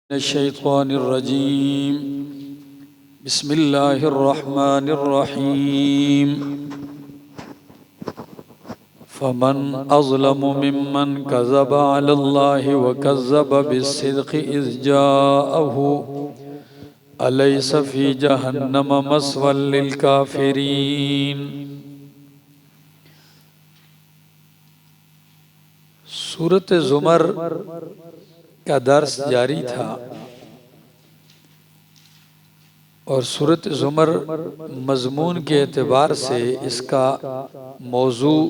الشيطان الرجيم بسم الله الرحمن الرحيم فمن أظلم ممن كذب على الله وكذب بالصدق إذ جاءه أليس في جهنم مثوى للكافرين۔ سورۃ زمر کا درس جاری تھا اور سورۃ زمر مضمون کے اعتبار سے اس کا موضوع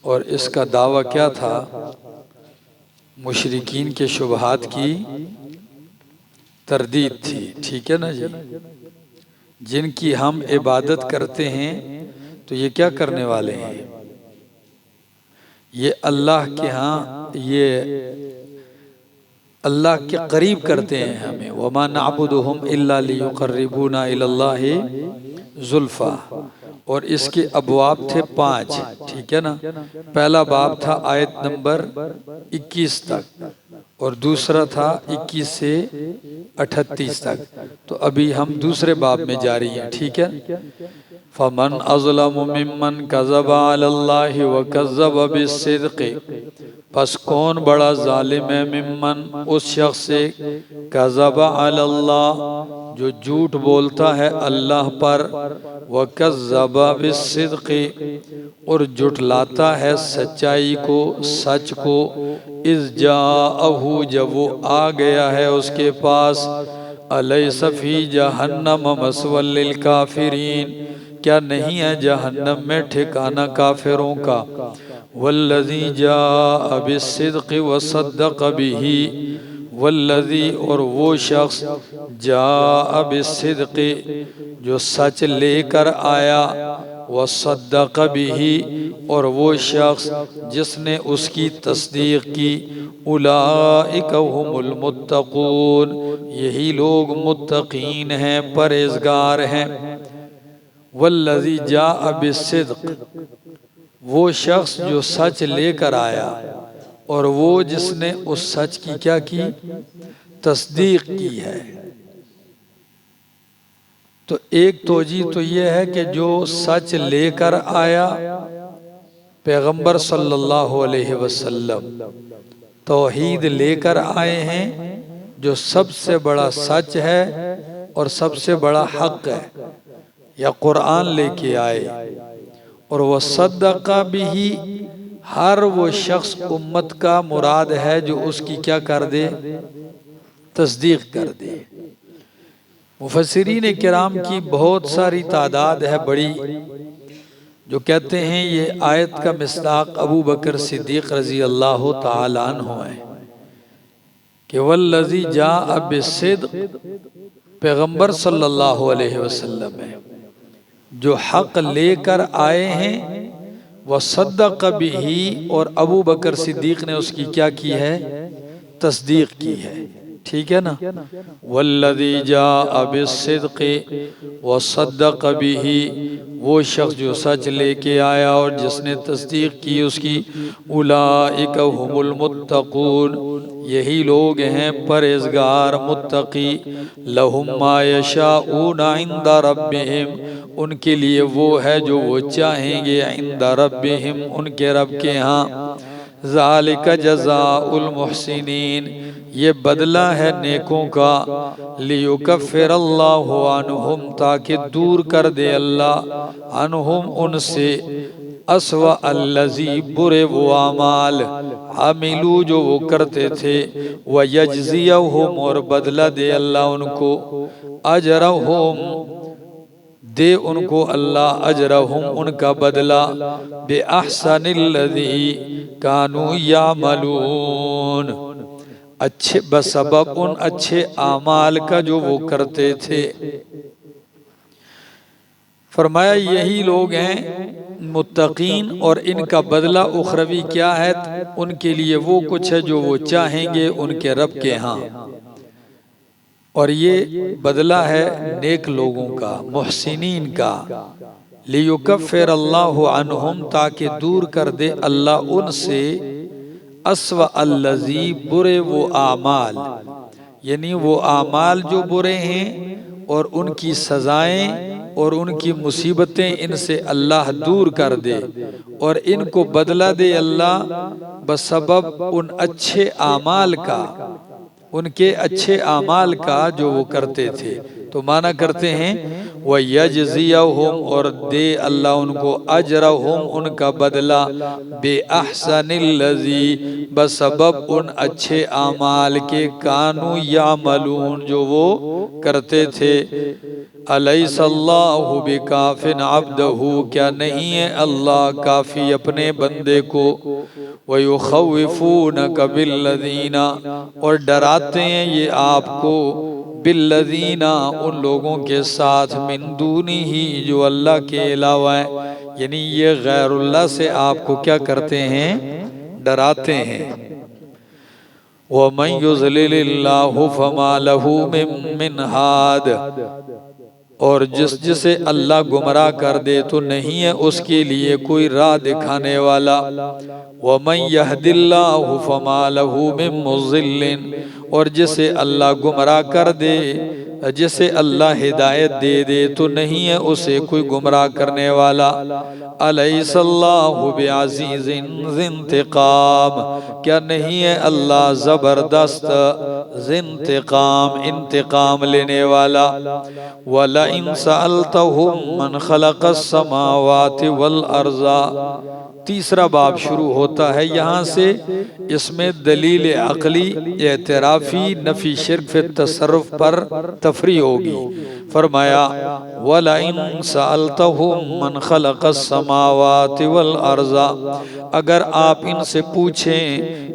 اور اس کا دعویٰ کیا تھا؟ مشرکین کے شبہات کی تردید تھی، ٹھیک ہے نا جی؟ جن کی ہم عبادت کرتے ہیں تو یہ کیا کرنے والے ہیں؟ یہ اللہ کے ہاں یہ اللہ کے قریب کرتے ہیں ہمیں۔ وَمَا نَعْبُدُهُمْ إِلَّا لِيُقَرِّبُونَا إِلَى اللَّهِ زُلْفَىٰ، اور اس کے ابواب تھے 5، ٹھیک ہے نا؟ پہلا باب تھا آیت نمبر 21 تک اور دوسرا تھا 21 سے 38 تک، تو ابھی ہم دوسرے باب میں جاری ہیں، ٹھیک ہے؟ فَمَنْ أَظْلَمُ مِمَّنْ كَذَبَ عَلَى اللَّهِ وَكَذَّبَ بِالصِّدْقِ، پس کون بڑا ظالم ہے؟ ممن، اس شخص سے، کذب علی اللہ، جو جھوٹ بولتا ہے اللہ پر، وکذب بالصدق، اور جھٹلاتا ہے سچائی کو، سچ کو، اذ جاءہ، جب وہ آ گیا ہے اس کے پاس، الیس فی جہنم مثوی للکافرین، کیا نہیں ہے جہنم میں ٹھکانہ کافروں کا؟ والذی جاء بالصدق وصدق به، والذی، اور وہ شخص، جاء بالصدق، جو سچ لے کر آیا، وصدق به، اور وہ شخص جس نے اس کی تصدیق کی، اولئک هم المتقون، یہی لوگ متقین ہیں، پرہیزگار ہیں۔ والذی جاء بالصدق، وہ شخص جو سچ لے کر آیا اور وہ جس نے اس سچ کی کیا کی؟ تصدیق کی ہے۔ تو ایک توجیہ تو یہ ہے کہ جو سچ لے کر آیا، پیغمبر صلی اللہ علیہ وسلم توحید لے کر آئے ہیں، جو سب سے بڑا سچ ہے اور سب سے بڑا حق ہے، یا قرآن لے کے آئے، اور وہ صدق بھی، ہر وہ شخص امت کا مراد ہے جو اس کی کیا کر دے؟ تصدیق کر دے۔ مفسرین کرام کی بہت ساری تعداد ہے بڑی، جو کہتے ہیں یہ آیت کا مصداق ابو بکر صدیق رضی اللہ تعالی عنہ ہے کہ والذی جاء بالصدق، پیغمبر صلی اللہ علیہ وسلم ہے جو حق لے کر آئے ہیں، وصدق بھی، اور ابو بکر صدیق نے اس کی کیا کی ہے؟ تصدیق کی ہے، ٹھیک ہے نا؟ والذی جاء بالصدق وصدق بھی، وہ شخص جو سچ لے کے آیا اور جس نے تصدیق کی اس کی، اولئک هم المتقون، یہی لوگ ہیں پرہیزگار، متقی، لہم ما یشاءون عند ربہم، ان کے لیے وہ ہے جو وہ چاہیں گے، عند ربہم، ان کے رب کے ہاں، ذالک جزاء المحسنین، یہ بدلہ ہے نیکوں کا، لیکفر اللہ عنہم، تاکہ دور کر دے اللہ، عنہم، ان سے، اسوأ الذی، برے وہ اعمال، عملو، جو وہ کرتے تھے، ویجزیہم، اور بدلہ دے اللہ ان کو، اجرہم، دے ان کو اللہ، اجرہم، ان کا بدلہ، بِأَحْسَنِ الَّذِي كَانُوا يَعْمَلُونَ، اچھے بسبب ان اچھے اعمال کا جو وہ کرتے تھے۔ فرمایا یہی لوگ ہیں متقین، اور ان کا بدلہ اخروی کیا ہے؟ ان کے لیے وہ کچھ ہے جو وہ چاہیں گے ان کے رب کے ہاں، اور یہ بدلہ ہے نیک لوگوں کا، محسنین کا، لیکفر اللہ عنہم، تاکہ دور کر دے اللہ ان سے، اسوأ الذی، برے وہ اعمال، یعنی وہ اعمال جو برے ہیں اور ان کی سزائیں اور ان کی مصیبتیں ان سے اللہ دور کر دے اور ان کو بدلہ دے اللہ بسبب ان اچھے اعمال کا، ان کے اچھے اعمال کا جو وہ کرتے تھے۔ تو معنی کرتے ہیں وَيَجْزِيَهُمْ، اور دے اللہ ان کو اجرہم، ان کا بدلہ، بِأَحْسَنِ الَّذِي، بسبب ان اچھے اعمال کے، کانوا یعملون، جو وہ کرتے تھے۔ الیس اللہ بکاف عبدہ، کیا نہیں ہے اللہ کافی اپنے بندے کو، وَيُخَوِّفُونَكَ بِالَّذِينَ، اور ڈراتے ہیں یہ آپ کو، بالذین، ان لوگوں کے ساتھ، من دونہ، جو اللہ کے علاوہ ہیں، یعنی یہ غیر اللہ سے آپ کو کیا کرتے ہیں؟ ڈراتے ہیں۔ وَمَن يُضْلِلِ اللَّهُ فَمَا لَهُ مِنْ هَادٍ، اور جسے اللہ گمراہ کر دے تو نہیں ہے اس کے لیے کوئی راہ دکھانے والا۔ وَمَن يَهْدِ اللَّهُ فَمَا لَهُ مِن مُضِلٍّ، اور جسے اللہ گمراہ کر دے، جسے اللہ ہدایت دے دے تو نہیں ہے اسے کوئی گمراہ کرنے والا۔ الیس اللہ بعزیز ذی انتقام، کیا نہیں ہے اللہ زبردست، ذی انتقام، انتقام لینے والا۔ وَلَئِن سَأَلْتَهُم مَّنْ خَلَقَ السَّمَاوَاتِ وَالْأَرْضَ، تیسرا باب شروع ہوتا ہے یہاں سے، اس میں دلیل عقلی اعترافی نفی شرک فی التصرف پر تفریح ہوگی۔ فرمایا وَلَئِن سَأَلْتَهُم مَّنْ خَلَقَ السَّمَاوَاتِ وَالْأَرْضَ، اگر آپ ان سے پوچھیں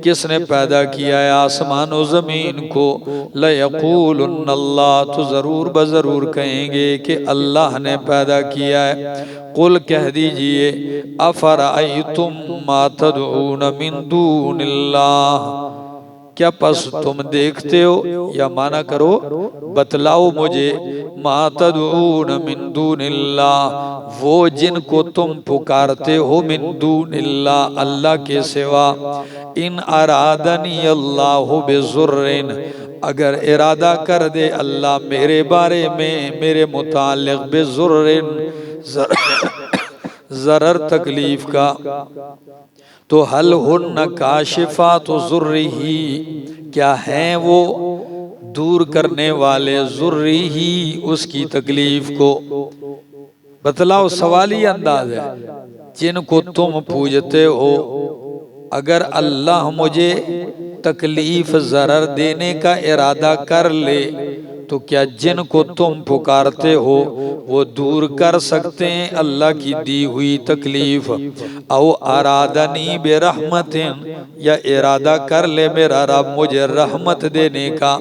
کس نے پیدا کیا ہے آسمان و زمین کو، لَيَقُولُنَّ اللَّهُ، تو ضرور بضرور کہیں گے کہ اللہ نے پیدا کیا ہے۔ قل کہہ دیجئے افرأیتم ما تدعون من دون اللہ، کیا پس تم دیکھتے ہو، یا معنی کرو بتلاؤ مجھے، ما تدعون من دون اللہ، وہ جن کو تم پکارتے ہو، من دون اللہ، اللہ کے سوا، ان ارادنی اللہ بضر، اگر ارادہ کر دے اللہ میرے بارے میں، میرے متعلق، بضر، ضرر تکلیف کا، تو حل ہن کاشفات ضرہ، کیا ہیں وہ دور کرنے والے، ضرہ، اس کی تکلیف کو۔ بتلاؤ، سوالی انداز ہے، جن کو تم پوجتے ہو، اگر اللہ مجھے تکلیف ضرر دینے کا ارادہ کر لے تو کیا جن کو تم پکارتے ہو وہ دور کر سکتے ہیں اللہ کی دی ہوئی تکلیف؟ او ارادنی برحمت، یا ارادہ کر لے میرا رب مجھے رحمت دینے کا،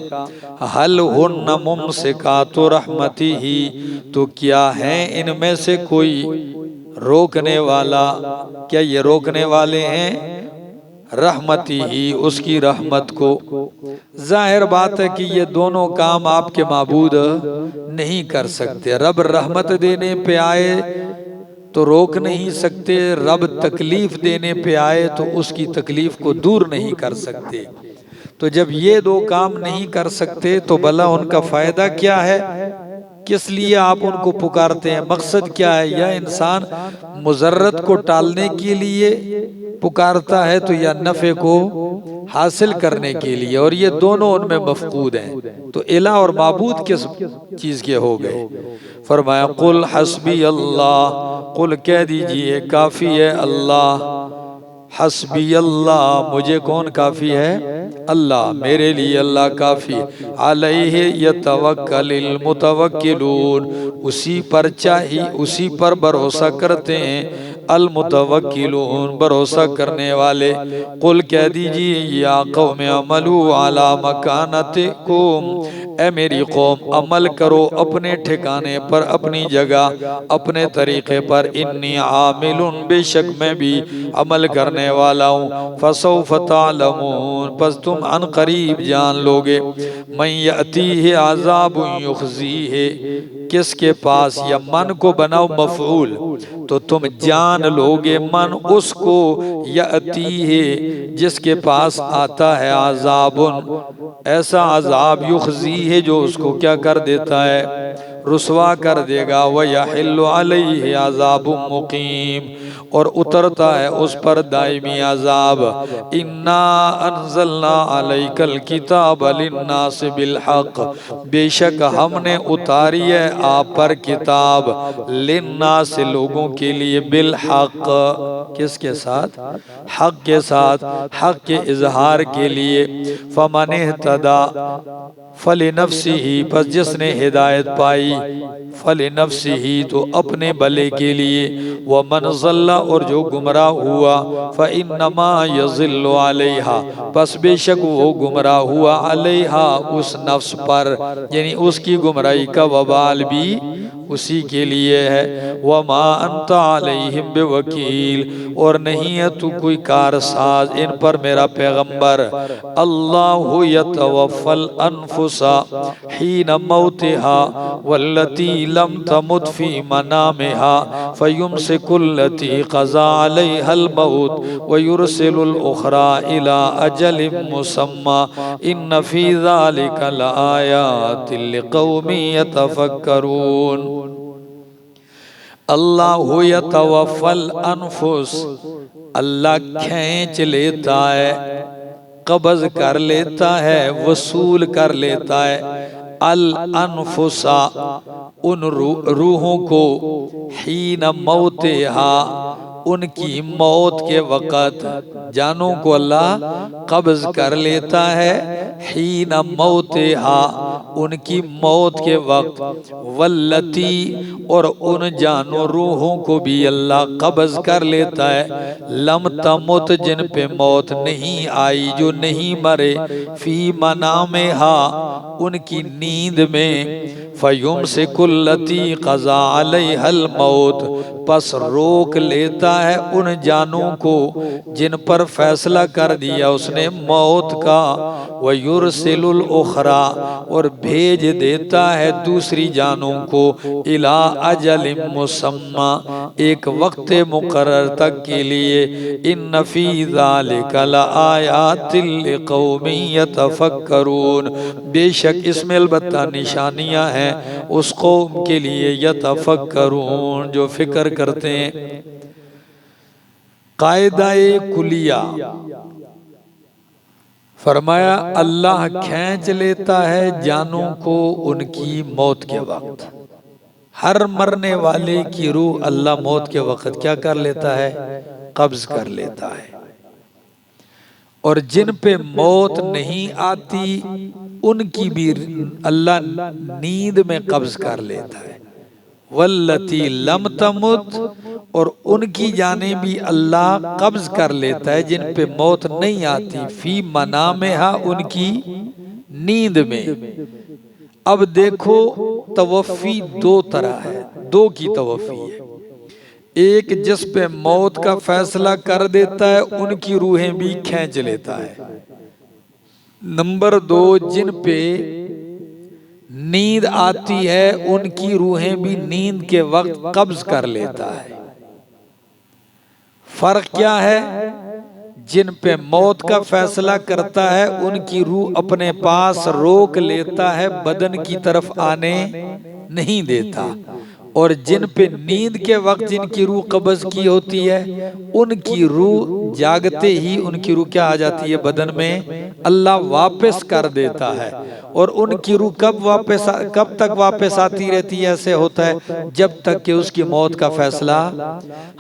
حل ہن ممسکات رحمتی ہی، تو کیا ہیں ان میں سے کوئی روکنے والا، کیا یہ روکنے والے ہیں رحمتی ہی، اس کی رحمت کو؟ ظاہر بات ہے کہ یہ دونوں کام آپ کے معبود نہیں کر سکتے۔ رب رحمت دینے پہ آئے تو روک نہیں سکتے، رب تکلیف دینے پہ آئے تو اس کی تکلیف کو دور نہیں کر سکتے۔ تو جب یہ دو کام نہیں کر سکتے تو بھلا ان کا فائدہ کیا ہے؟ کس لیے آپ ان کو پکارتے ہیں؟ مقصد کیا ہے؟ یا انسان مضرت کو ٹالنے کے لیے پکارتا ہے تو یا نفع کو حاصل کرنے کے لیے، اور یہ دونوں ان میں مفقود ہیں، تو الہ اور معبود کس چیز کے ہو گئے؟ فرمایا قل حسبی اللہ، قل کہہ دیجئے کافی ہے اللہ، حسبی اللہ، مجھے کون کافی ہے؟ اللہ، میرے لیے اللہ کافی، علیہ یتوکل المتوکلون، اسی پر اسی پر بھروسہ کرتے ہیں المتوکلون، بھروسہ کرنے والے۔ قل کہہ دیجئے یا قوم اعملوا علی مکانتکم، اے میری قوم عمل کرو اپنے ٹھکانے پر، اپنی جگہ، اپنے طریقے پر، انی عامل، بے شک میں بھی عمل کرنے والا ہوں، فسوف تعلمون، پس تم ان قریب جان لوگے، من یأتیہ عذاب یخزیہ، کس کے پاس، یا من کو بناؤ مفعول، تو تم جان جان لوگے من اس کو یأتی ہے جس کے پاس آتا ہے عذاب ایسا عذاب یخزی ہے جو اس کو کیا کر دیتا ہے رسوا کر دے گا وَيَحِلُّ عَلَيْهِ عَذَابٌ مُقِيم اور اترتا ہے اس پر دائمی عذاب اِنَّا أَنزَلْنَا عَلَيْكَ الْكِتَابَ لِلنَّاسِ بِالْحَقِّ بے شک ہم نے اتاری ہے آپ پر کتاب لِلنَّاسِ لوگوں کے لیے بالحق کس کے ساتھ حق کے ساتھ حق کے اظہار کے لیے فَمَنِ اهْتَدَى فَلِنَفْسِهِ پس جس نے ہدایت پائی فَلِنَفْسِهِ تو اپنے بھلے کے لیے وَمَنْ ضَلَّ اور جو گمراہ ہوا فَإِنَّمَا يَضِلُّ عَلَيْهَا پس بے شک وہ گمراہ ہوا علیہا اس نفس پر یعنی اس کی گمراہی کا وبال بھی اسی کے لیے ہے وَمَا أَنْتَ عَلَيْهِمْ بِوَكِيلٍ اور نہیں ہے تو کوئی کارساز ان پر میرا پیغمبر اللہ یتوفی الانفس حین موتها والتي لم تمت في منامها فيمسك التي قضى عليها الموت ويرسل الأخرى إلى أجل مسمى إن في ذلك لآيات لقوم يتفكرون اللہ یتوفی الانفس اللہ کھینچ لیتا ہے قبض کر لیتا ہے وصول کر لیتا ہے الانفسا ان روحوں کو حین موتہا ان کی موت کے وقت جانوں کو اللہ قبض کر لیتا ہے حین موتہا ان کی موت کے وقت واللتی اور ان جانوں روحوں کو بھی اللہ قبض کر لیتا ہے لم تمت جن پہ موت نہیں آئی جو نہیں مرے فی منامہا ان کی نیند میں فیمسک التی قضا علیہا الموت پس روک لیتا ہے ان جانوں کو جن پر فیصلہ کر دیا اس نے موت کا وَيُرْسِلُ الْأُخْرَى اور بھیج دیتا ہے دوسری جانوں کو إِلَىٰ أَجَلٍ مُّسَمَّى ایک وقت مقرر تک کے لیے إِنَّ فِي ذَلِكَ لَآيَاتٍ لِقَوْمٍ يَتَفَكَّرُونَ بے شک اس میں البتہ نشانیاں ہیں اس قوم کے لیے یتفکرون جو فکر کرتے ہیں قاعدہ کلیہ فرمایا اللہ کھینچ لیتا ہے جانوں کو ان کی موت کے وقت ہر مرنے والے کی روح اللہ موت کے وقت کیا کر لیتا ہے قبض کر لیتا ہے اور جن پہ موت نہیں آتی ان کی بھی اللہ نیند میں قبض کر لیتا ہے واللتی لم تمت اور ان کی جانیں بھی اللہ قبض کر لیتا ہے جن پہ موت نہیں آتی فی منامہا ان کی نیند میں اب دیکھو توفی دو طرح ہے دو کی توفی ہے ایک جس پہ موت کا فیصلہ کر دیتا ہے ان کی روحیں بھی کھینچ لیتا ہے نمبر دو جن پہ نیند آتی ہے ان کی روحیں بھی نیند کے وقت قبض کر لیتا ہے فرق کیا ہے جن پہ موت کا فیصلہ کرتا ہے ان کی روح اپنے پاس روک لیتا ہے بدن کی طرف آنے نہیں دیتا اور جن پہ نیند کے وقت جن کی روح قبض کی ہوتی ہے ان کی روح جاگتے ہی ان کی روح کیا آ جاتی ہے بدن میں اللہ واپس کر دیتا ہے اور ان کی روح کب تک واپس آتی رہتی ہے ایسے ہوتا ہے جب تک کہ اس کی موت کا فیصلہ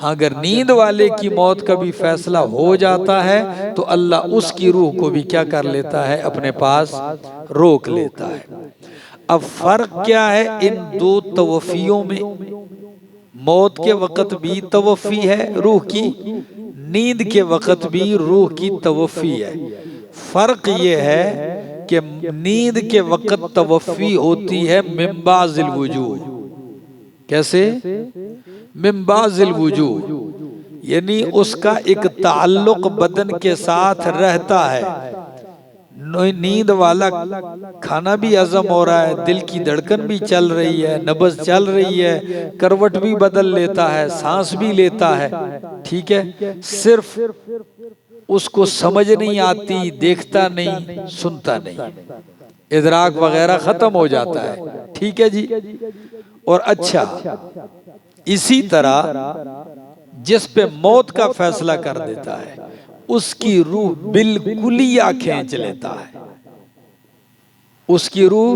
اگر نیند والے کی موت کا بھی فیصلہ ہو جاتا ہے تو اللہ اس کی روح کو بھی کیا کر لیتا ہے اپنے پاس روک لیتا ہے اب فرق کیا ہے ان دو توفیوں میں موت کے وقت بھی توفی ہے روح کی نیند کے وقت بھی روح کی توفی ہے فرق یہ ہے کہ نیند کے وقت توفی ہوتی ہے من بعض الوجوہ کیسے من بعض الوجوہ یعنی اس کا ایک تعلق بدن کے ساتھ رہتا ہے نیند والا کھانا بھی ہضم ہو رہا ہے، دل کی دھڑکن بھی چل رہی ہے، نبض چل رہی ہے، کروٹ بھی بدل لیتا ہے، سانس بھی لیتا ہے، ٹھیک ہے، صرف اس کو سمجھ نہیں آتی، دیکھتا نہیں، سنتا نہیں، ادراک وغیرہ ختم ہو جاتا ہے، ٹھیک ہے جی۔ اور اچھا اسی طرح جس پہ موت کا فیصلہ کر دیتا ہے اس کی روح بالکلیہ کھینچ لیتا ہے، اس کی روح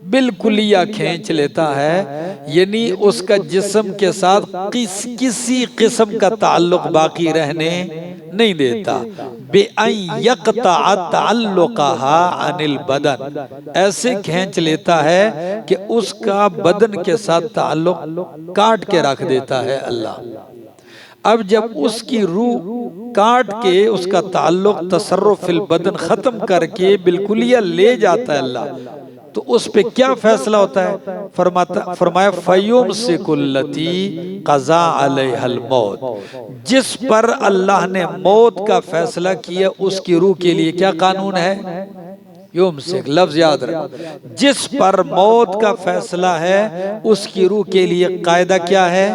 بالکلیہ کھینچ لیتا ہے، یعنی اس کا جسم کے ساتھ کسی قسم کا تعلق باقی رہنے نہیں دیتا، بِأَن يَقْطَعَ تَعَلُّقَهَا عَنِ الْبَدَنِ، ایسے کھینچ لیتا ہے کہ اس کا بدن کے ساتھ تعلق کاٹ کے رکھ دیتا ہے اللہ۔ اب جب اس کی روح کاٹ کے اس کا تعلق تصرف فی البدن ختم کر کے بالکلیہ لے جاتا ہے اللہ، تو اس پہ کیا فیصلہ ہوتا ہے؟ فرمایا فَيُمْسِكُ الَّتِي قَضَى عَلَيْهَا الْمَوْتِ، جس پر اللہ نے موت کا فیصلہ کیا اس کی روح کے لیے کیا قانون ہے؟ یمسک، لفظ یاد رکھ، جس پر موت کا فیصلہ ہے اس کی روح کے لیے قاعدہ کیا ہے؟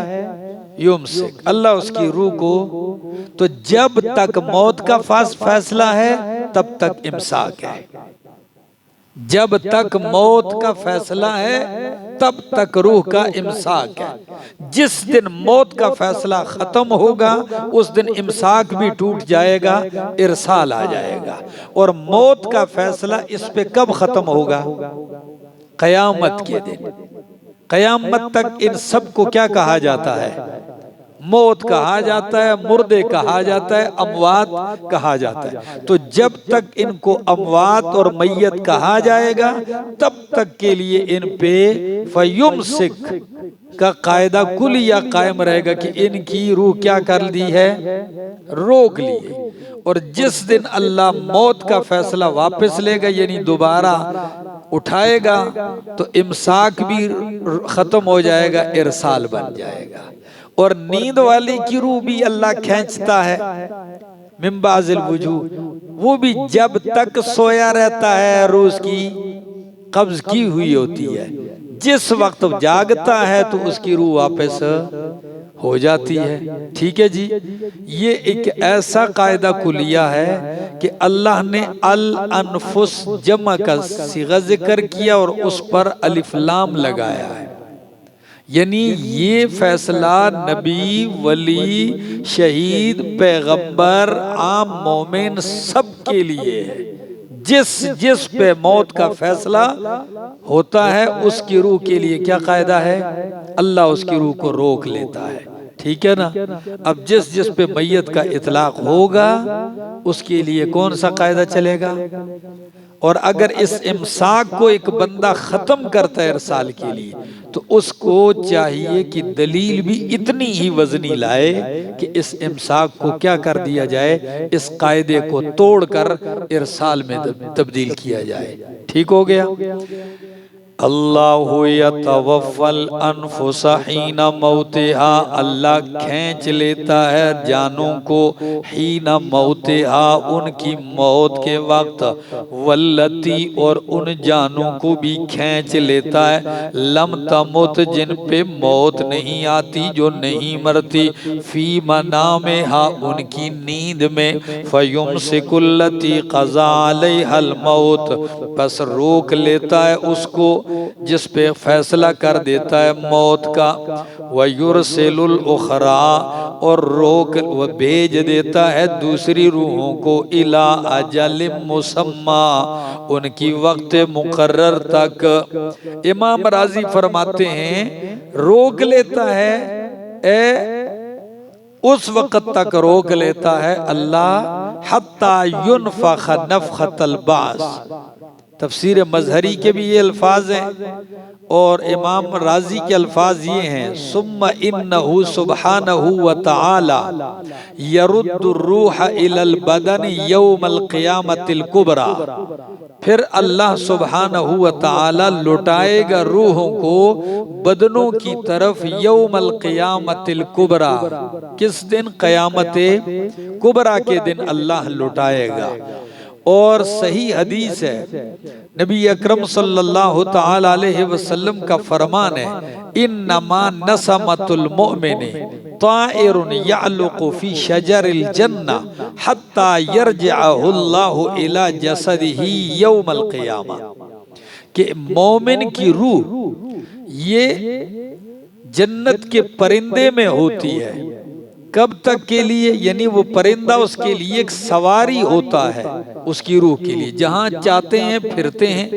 یمسک، اللہ اس کی روح کو، تو جب تک موت کا فیصلہ ہے تب تک امساک ہے، جب تک موت کا فیصلہ ہے تب تک روح کا امساک ہے، جس دن موت کا فیصلہ ختم ہوگا اس دن امساک بھی ٹوٹ جائے گا، ارسال آ جائے گا۔ اور موت کا فیصلہ اس پہ کب ختم ہوگا؟ قیامت کے دن۔ قیامت تک ان سب کو کیا کہا جاتا ہے؟ موت کہا جاتا ہے، مردے کہا جاتا ہے، اموات کہا جاتا ہے۔ تو جب تک ان کو اموات اور میت کہا جائے گا تب تک کے لیے ان پہ فیمسک کا قاعدہ کلیہ قائم رہے گا کہ ان کی روح کیا کر دی ہے؟ روک لی ہے۔ اور جس دن اللہ موت کا فیصلہ واپس لے گا یعنی دوبارہ اٹھائے گا تو امساک بھی ختم ہو جائے گا، ارسال بن جائے گا۔ اور نیند والے کی روح بھی اللہ کھینچتا ہے من بعض الوجوہ، وہ بھی جب تک سویا رہتا ہے روح اس کی قبض کی ہوئی ہوتی ہے، جس وقت جاگتا ہے تو اس کی روح واپس ہو جاتی ہے، ٹھیک ہے جی۔ یہ ایک ایسا قاعدہ کلیہ ہے کہ اللہ نے الانفس جمع کا صیغہ ذکر کیا اور اس پر الف لام لگایا ہے، یعنی یہ فیصلہ نبی، ولی، شہید، پیغمبر، عام مومن سب کے لیے ہے۔ جس پہ موت کا فیصلہ ہوتا ہے اس کی روح کے لیے کیا قاعدہ ہے؟ اللہ اس کی روح کو روک لیتا ہے، ٹھیک ہے نا۔ اب جس پہ میت کا اطلاق ہوگا اس کے لیے کون سا قاعدہ چلے گا؟ اور اگر اس امساک کو ایک بندہ ختم کرتا ہے ارسال کے لیے تو اس کو چاہیے کہ دلیل بھی اتنی ہی وزنی لائے کہ اس امساک کو کیا کر دیا جائے، اس قاعدے کو توڑ کر ارسال میں تبدیل کیا جائے، ٹھیک ہو گیا۔ اللہ یتوفی الانفس حین موتها، اللہ کھینچ لیتا ہے جانوں کو حین موتها، ان کی موت کے وقت، واللتی، اور ان جانوں کو بھی کھینچ لیتا ہے لم تمت، جن پہ موت نہیں آتی، جو نہیں مرتی، فی منامہا، ان کی نیند میں، فیمسک التی قضی علیہا الموت، بس روک لیتا ہے اس کو جس پہ فیصلہ کر دیتا ہے موت کا، وَيُرْسِلُ الْأُخْرَى، اور روک و بھیج دیتا ہے دوسری روحوں کو، إِلَىٰ أَجَلٍ مُّسَمَّىٰ، ان کی وقت مقرر تک۔ امام راضی فرماتے ہیں روک لیتا ہے اس وقت تک روک لیتا ہے اللہ حَتَّى يُنْفَخَ نَفْخَةَ الْبَعْثِ، تفسیر مظہری کے بھی یہ الفاظ ہیں اور امام راضی کے الفاظ یہ ہیں، ثم انہ سبحانہ وتعالی یرد الروح الی البدن یوم القیامت الکبریٰ، پھر اللہ سبحانہ وتعالی لوٹائے گا روحوں کو بدنوں کی طرف یوم القیامت الکبریٰ، کس دن؟ قیامت کبریٰ کے دن اللہ لوٹائے گا۔ اور صحیح حدیث ہے، نبی اکرم صلی اللہ تعالی علیہ وسلم کا فرمان ہے، انما نسمۃ المؤمن طائر یعلق فی شجر الجنہ حتی یرجعہ اللہ الی جسدہ یوم القیامہ، کہ مومن کی روح یہ جنت کے پرندے میں ہوتی ہے، کب تک کے لیے؟ یعنی وہ پرندہ اس کے لیے ایک سواری ہوتا ہے، اس کی روح کے لیے جہاں چاہتے ہیں پھرتے ہیں،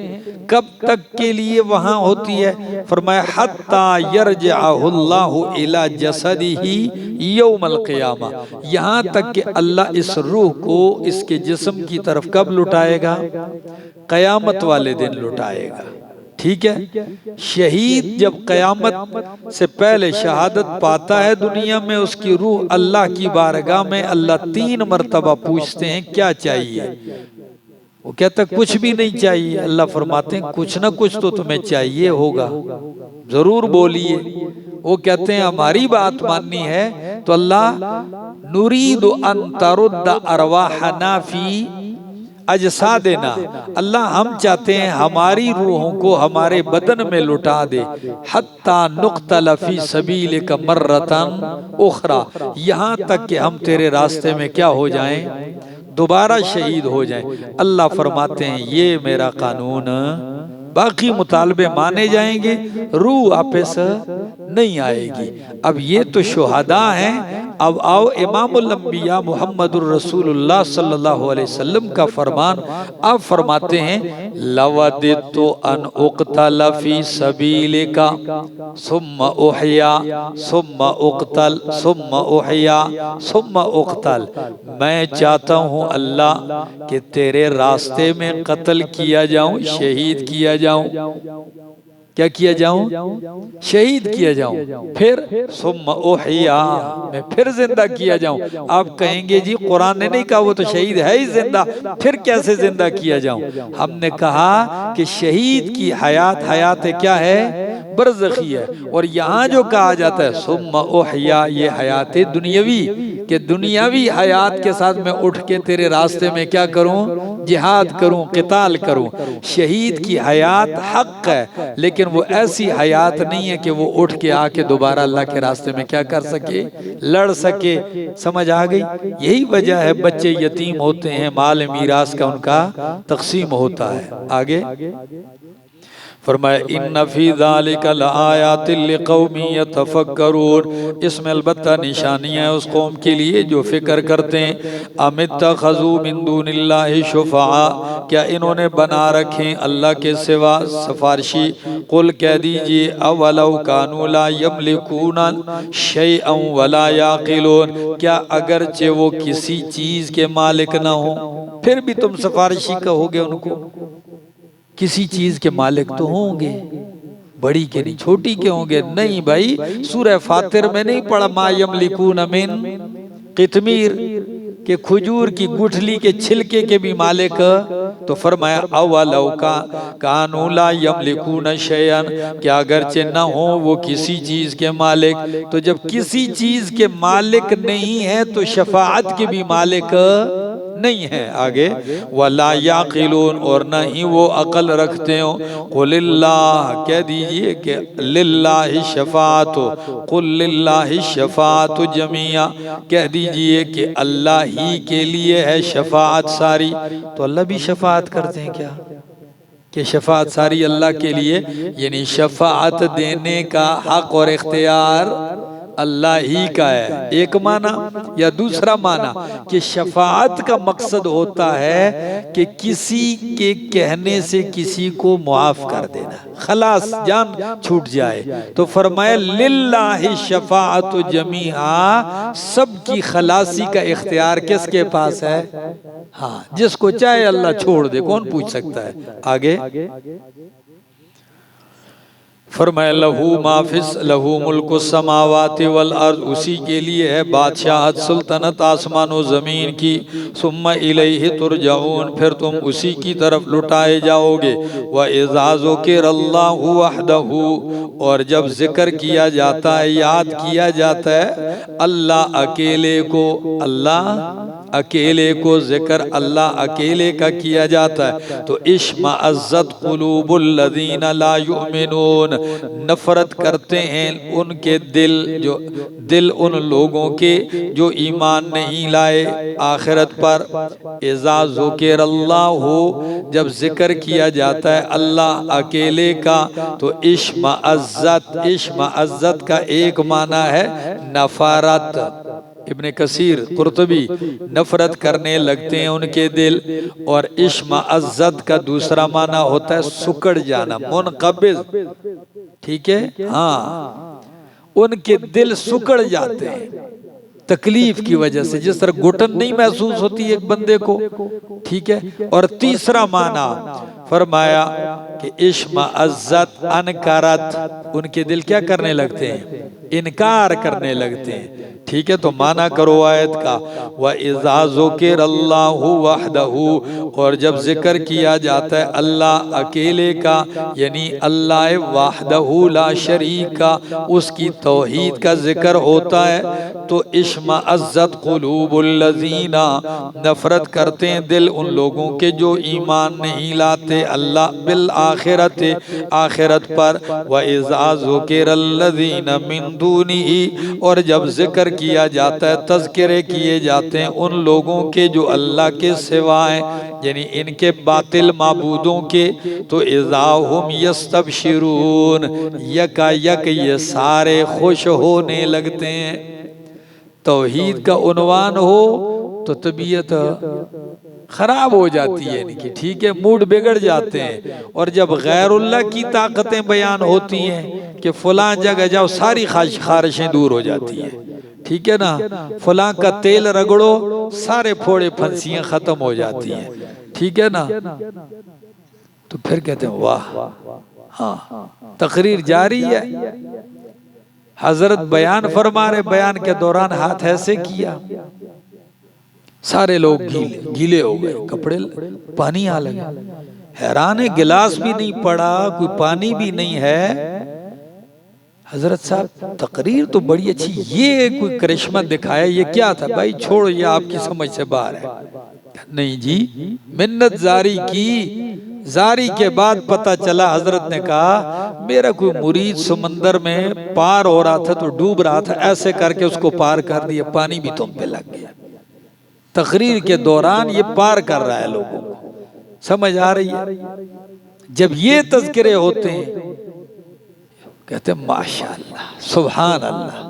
کب تک کے لیے وہاں ہوتی ہے؟ فرمایا حتی یرجعہ اللہ الی جسدہ یوم القیامہ، یہاں تک کہ اللہ اس روح کو اس کے جسم کی طرف کب لٹائے گا؟ قیامت والے دن لٹائے گا، ٹھیک ہے؟ شہید جب قیامت سے پہلے شہادت پاتا ہے دنیا میں، اس کی روح اللہ کی بارگاہ میں اللہ 3 مرتبہ پوچھتے ہیں کیا چاہیے؟ وہ کہتا ہے کچھ بھی نہیں چاہیے۔ اللہ فرماتے ہیں کچھ نہ کچھ تو تمہیں چاہیے ہوگا، ضرور بولیے۔ وہ کہتے ہیں ہماری بات ماننی ہے تو اللہ نرید ان ترد ارواحنا فی اجسادنا، اللہ ہم چاہتے ہیں ہماری روحوں کو ہمارے بدن میں لٹا دے، حتی نقتل فی سبیلک مرتن اخرى، یہاں تک کہ ہم تیرے راستے میں کیا ہو جائیں؟ دوبارہ شہید ہو جائیں۔ اللہ فرماتے ہیں یہ میرا قانون، باقی مطالبے مانے جائیں گے، روح واپس نہیں آئے گی۔ اب یہ تو شہداء ہیں، اب آؤ امام الانبیاء محمد الرسول اللہ صلی اللہ علیہ وسلم کا فرمان، آپ فرماتے ہیں لَوَدِدْتُ أَنْ أُقْتَلَ فِي سَبِيلِكَ ثُمَّ أُحْيَا ثُمَّ أُقْتَلْ ثُمَّ أُحْيَا ثُمَّ أُقْتَلْ، میں چاہتا ہوں اللہ کہ تیرے راستے میں قتل کیا جاؤں، شہید کیا جاؤں، کیا کیا جاؤں؟ شہید کیا جاؤں، پھر ثم احیا، میں پھر زندہ کیا جاؤں۔ آپ کہیں گے جی قرآن نے نہیں کہا وہ تو شہید ہے ہی زندہ، پھر کیسے زندہ کیا جاؤں؟ ہم نے کہا کہ شہید کی حیات، حیات کیا ہے؟ برزخی ہے، اور یہاں جو کہا جاتا ہے ثم احیا، یہ حیات دنیاوی، کہ دنیاوی حیات کے ساتھ میں اٹھ کے تیرے راستے میں کیا کروں؟ جہاد کروں، قتال کروں۔ شہید کی حیات حق ہے، لیکن وہ ایسی حیات نہیں ہے کہ وہ اٹھ کے آ کے دوبارہ اللہ کے راستے میں کیا کر سکے؟ لڑ سکے۔ سمجھ آ گئی؟ یہی وجہ ہے بچے یتیم ہوتے ہیں، مال میراث کا ان کا تقسیم ہوتا ہے۔ آگے فرمایا ان فی ذالک لآیات لقوم یتفکرون، اس میں البتہ نشانیاں اس قوم کے لیے جو فکر کرتے ہیں۔ ام اتخذوا من دون اللہ شفعاء، کیا انہوں نے بنا رکھیں اللہ کے سوا سفارشی؟ قل کہہ دیجئے اولو کانوا لا یملکون شیئا ولا یعقلون، کیا اگرچہ وہ کسی چیز کے مالک نہ ہوں پھر بھی تم سفارشی کہو گے ان کو؟ کسی چیز کے مالک تو ہوں گے، بڑی کے نہیں، چھوٹی کے ہوں گے؟ نہیں بھائی، سورہ فاطر میں نہیں پڑھا ما یملکون من قطمیر، کہ کھجور کی گٹھلی کے چھلکے کے بھی مالک؟ تو فرمایا اولو کانوا لا یملکون شیئا، کہ اگرچہ نہ ہوں وہ کسی چیز کے مالک، تو جب کسی چیز کے مالک نہیں ہے تو شفاعت کے بھی مالک نہیں ہے۔ آگے وَلَا يَعْقِلُونَ، اور نہ ہی وہ عقل رکھتے ہوں۔ قُلِ اللَّهِ، کہہ دیجئے کہ لِلَّهِ الشَّفَاعَةُ، قُلْ لِلَّهِ الشَّفَاعَةُ جَمِيعًا، کہہ دیجئے کہ اللہ ہی کے لیے ہے شفاعت ساری۔ تو اللہ بھی شفاعت کرتے ہیں کیا؟ کہ شفاعت ساری اللہ کے لیے، یعنی شفاعت دینے کا حق اور اختیار اللہ ہی کا ہے، ایک معنی۔ یا دوسرا معنی کہ شفاعت کا مقصد ہوتا ہے کہ کسی کے کہنے سے کسی کو معاف کر دینا، خلاص جان چھوٹ جائے۔ تو فرمایا للہ الشفاعت جمیعا، سب کی خلاصی کا اختیار کس کے پاس ہے؟ ہاں، جس کو چاہے اللہ چھوڑ دے، کون پوچھ سکتا ہے؟ آگے فرمایا لہو ملک السماوات والارض، اسی کے لیے ہے بادشاہت، سلطنت آسمان و زمین کی۔ ثم الیہ ترجعون، پھر تم اسی کی طرف لٹائے جاؤ گے۔ وَإِذَا ذُكِرَ اللَّهُ وَحْدَهُ، اور جب ذکر کیا جاتا ہے، یاد کیا جاتا ہے اللہ اکیلے کو، اللہ اکیلے کو ذکر اللہ اکیلے کا کیا جاتا ہے تو اشمئزت قلوب الذین لا یؤمنون، نفرت کرتے ہیں ان کے دل ان لوگوں کے جو ایمان نہیں لائے آخرت پر۔ اذا ذکر اللہ ہو، جب ذکر کیا جاتا ہے اللہ اکیلے کا تو اشمئزت کا ایک معنی ہے نفرت۔ ابن کثیر قرطبی نفرت کرنے لگتے ہیں ان کے دل، اور اشمئزت کا دوسرا معنی ہوتا ہے سکڑ جانا، منقبض، ٹھیک ہے، ہاں ان کے دل سکڑ جاتے ہیں تکلیف کی وجہ سے، جس طرح گھٹن نہیں محسوس ہوتی ایک بندے کو، ٹھیک ہے۔ اور تیسرا معنی فرمایا کہ اشمئزت انکرت، ان کے دل کیا کرنے لگتے ہیں؟ انکار کرنے لگتے ہیں، ٹھیک ہے۔ تو معنی کرو آیت کا، وَإِذَا ذُكِرَ اللَّهُ وَحْدَهُ، اور جب ذکر کیا جاتا ہے اللہ اکیلے کا، یعنی اللہ وحدہ لا شریک کا، اس کی توحید کا ذکر ہوتا ہے تو اشمئزت قلوب الذین، نفرت کرتے ہیں دل ان لوگوں کے جو ایمان نہیں لاتے اللہ بالآخرت، آخرت پر۔ وَإِذَا ذُكِرَ الَّذِينَ مِن دُونِهِ، اور جب ذکر کیا جاتا ہے تذکرے کیے جاتے ہیں ان لوگوں کے جو اللہ کے سوا ہیں، یعنی ان کے باطل معبودوں کے، تو اذا ہم یستبشرون، یکا یک یہ سارے خوش ہونے لگتے ہیں۔ توحید کا عنوان ہو تو طبیعت خراب ہو جاتی ہے، یعنی کہ ٹھیک ہے موڈ بگڑ جاتے ہیں، اور جب غیر اللہ کی طاقتیں بیان ہوتی ہیں کہ فلاں جگہ جاؤ ساری خارشیں دور ہو جاتی ہیں، ٹھیک ہے نا، فلاں کا تیل رگڑو سارے پھوڑے پھنسیاں ختم ہو جاتی ہیں، ٹھیک ہے نا، تو پھر کہتے ہیں واہ، ہاں تقریر جاری ہے، حضرت بیان فرما رہے، بیان کے دوران ہاتھ ایسے کیا، سارے لوگ گیلے ہو گئے، کپڑے پانی آ لگا، حیران ہے گلاس بھی نہیں پڑا، کوئی پانی بھی نہیں ہے۔ حضرت صاحب تقریر تو بڑی اچھی، یہ کوئی کرشمہ دکھایا، یہ کیا تھا؟ بھائی چھوڑو یہ آپ کی سمجھ سے باہر ہے۔ نہیں جی، منت زاری کی، زاری کے بعد پتہ چلا، حضرت نے کہا میرا کوئی مرید سمندر میں پار ہو رہا تھا تو ڈوب رہا تھا، ایسے کر کے اس کو پار کر دیا، پانی بھی تم پہ لگ گیا۔ تقریر کے دوران یہ پار کر رہا ہے لوگوں کو، سمجھ آ رہی ہے؟ جب یہ تذکرے ہوتے ہیں کہتے ہیں ماشاءاللہ سبحان اللہ،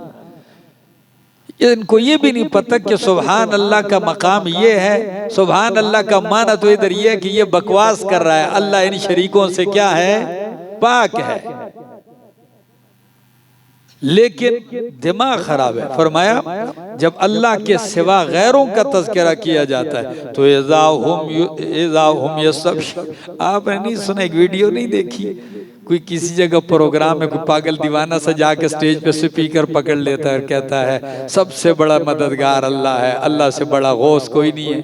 ان کو یہ بھی نہیں پتہ کہ سبحان اللہ کا مقام یہ ہے، سبحان اللہ کا معنی تو ادھر یہ ہے کہ یہ بکواس کر رہا ہے، اللہ ان شریکوں سے کیا ہے؟ پاک ہے، لیکن دماغ خراب ہے۔ فرمایا جب اللہ کے سوا غیروں کا تذکرہ کیا جاتا ہے تو اذا ہم یستبشرون۔ آپ نے نہیں سنا، ایک ویڈیو نہیں دیکھی، کوئی کسی جگہ پروگرام میں کوئی پاگل دیوانہ سجا کے سٹیج پہ سپیکر پکڑ لیتا ہے اور کہتا ہے سب سے بڑا مددگار اللہ ہے، اللہ سے بڑا غوث کوئی نہیں ہے۔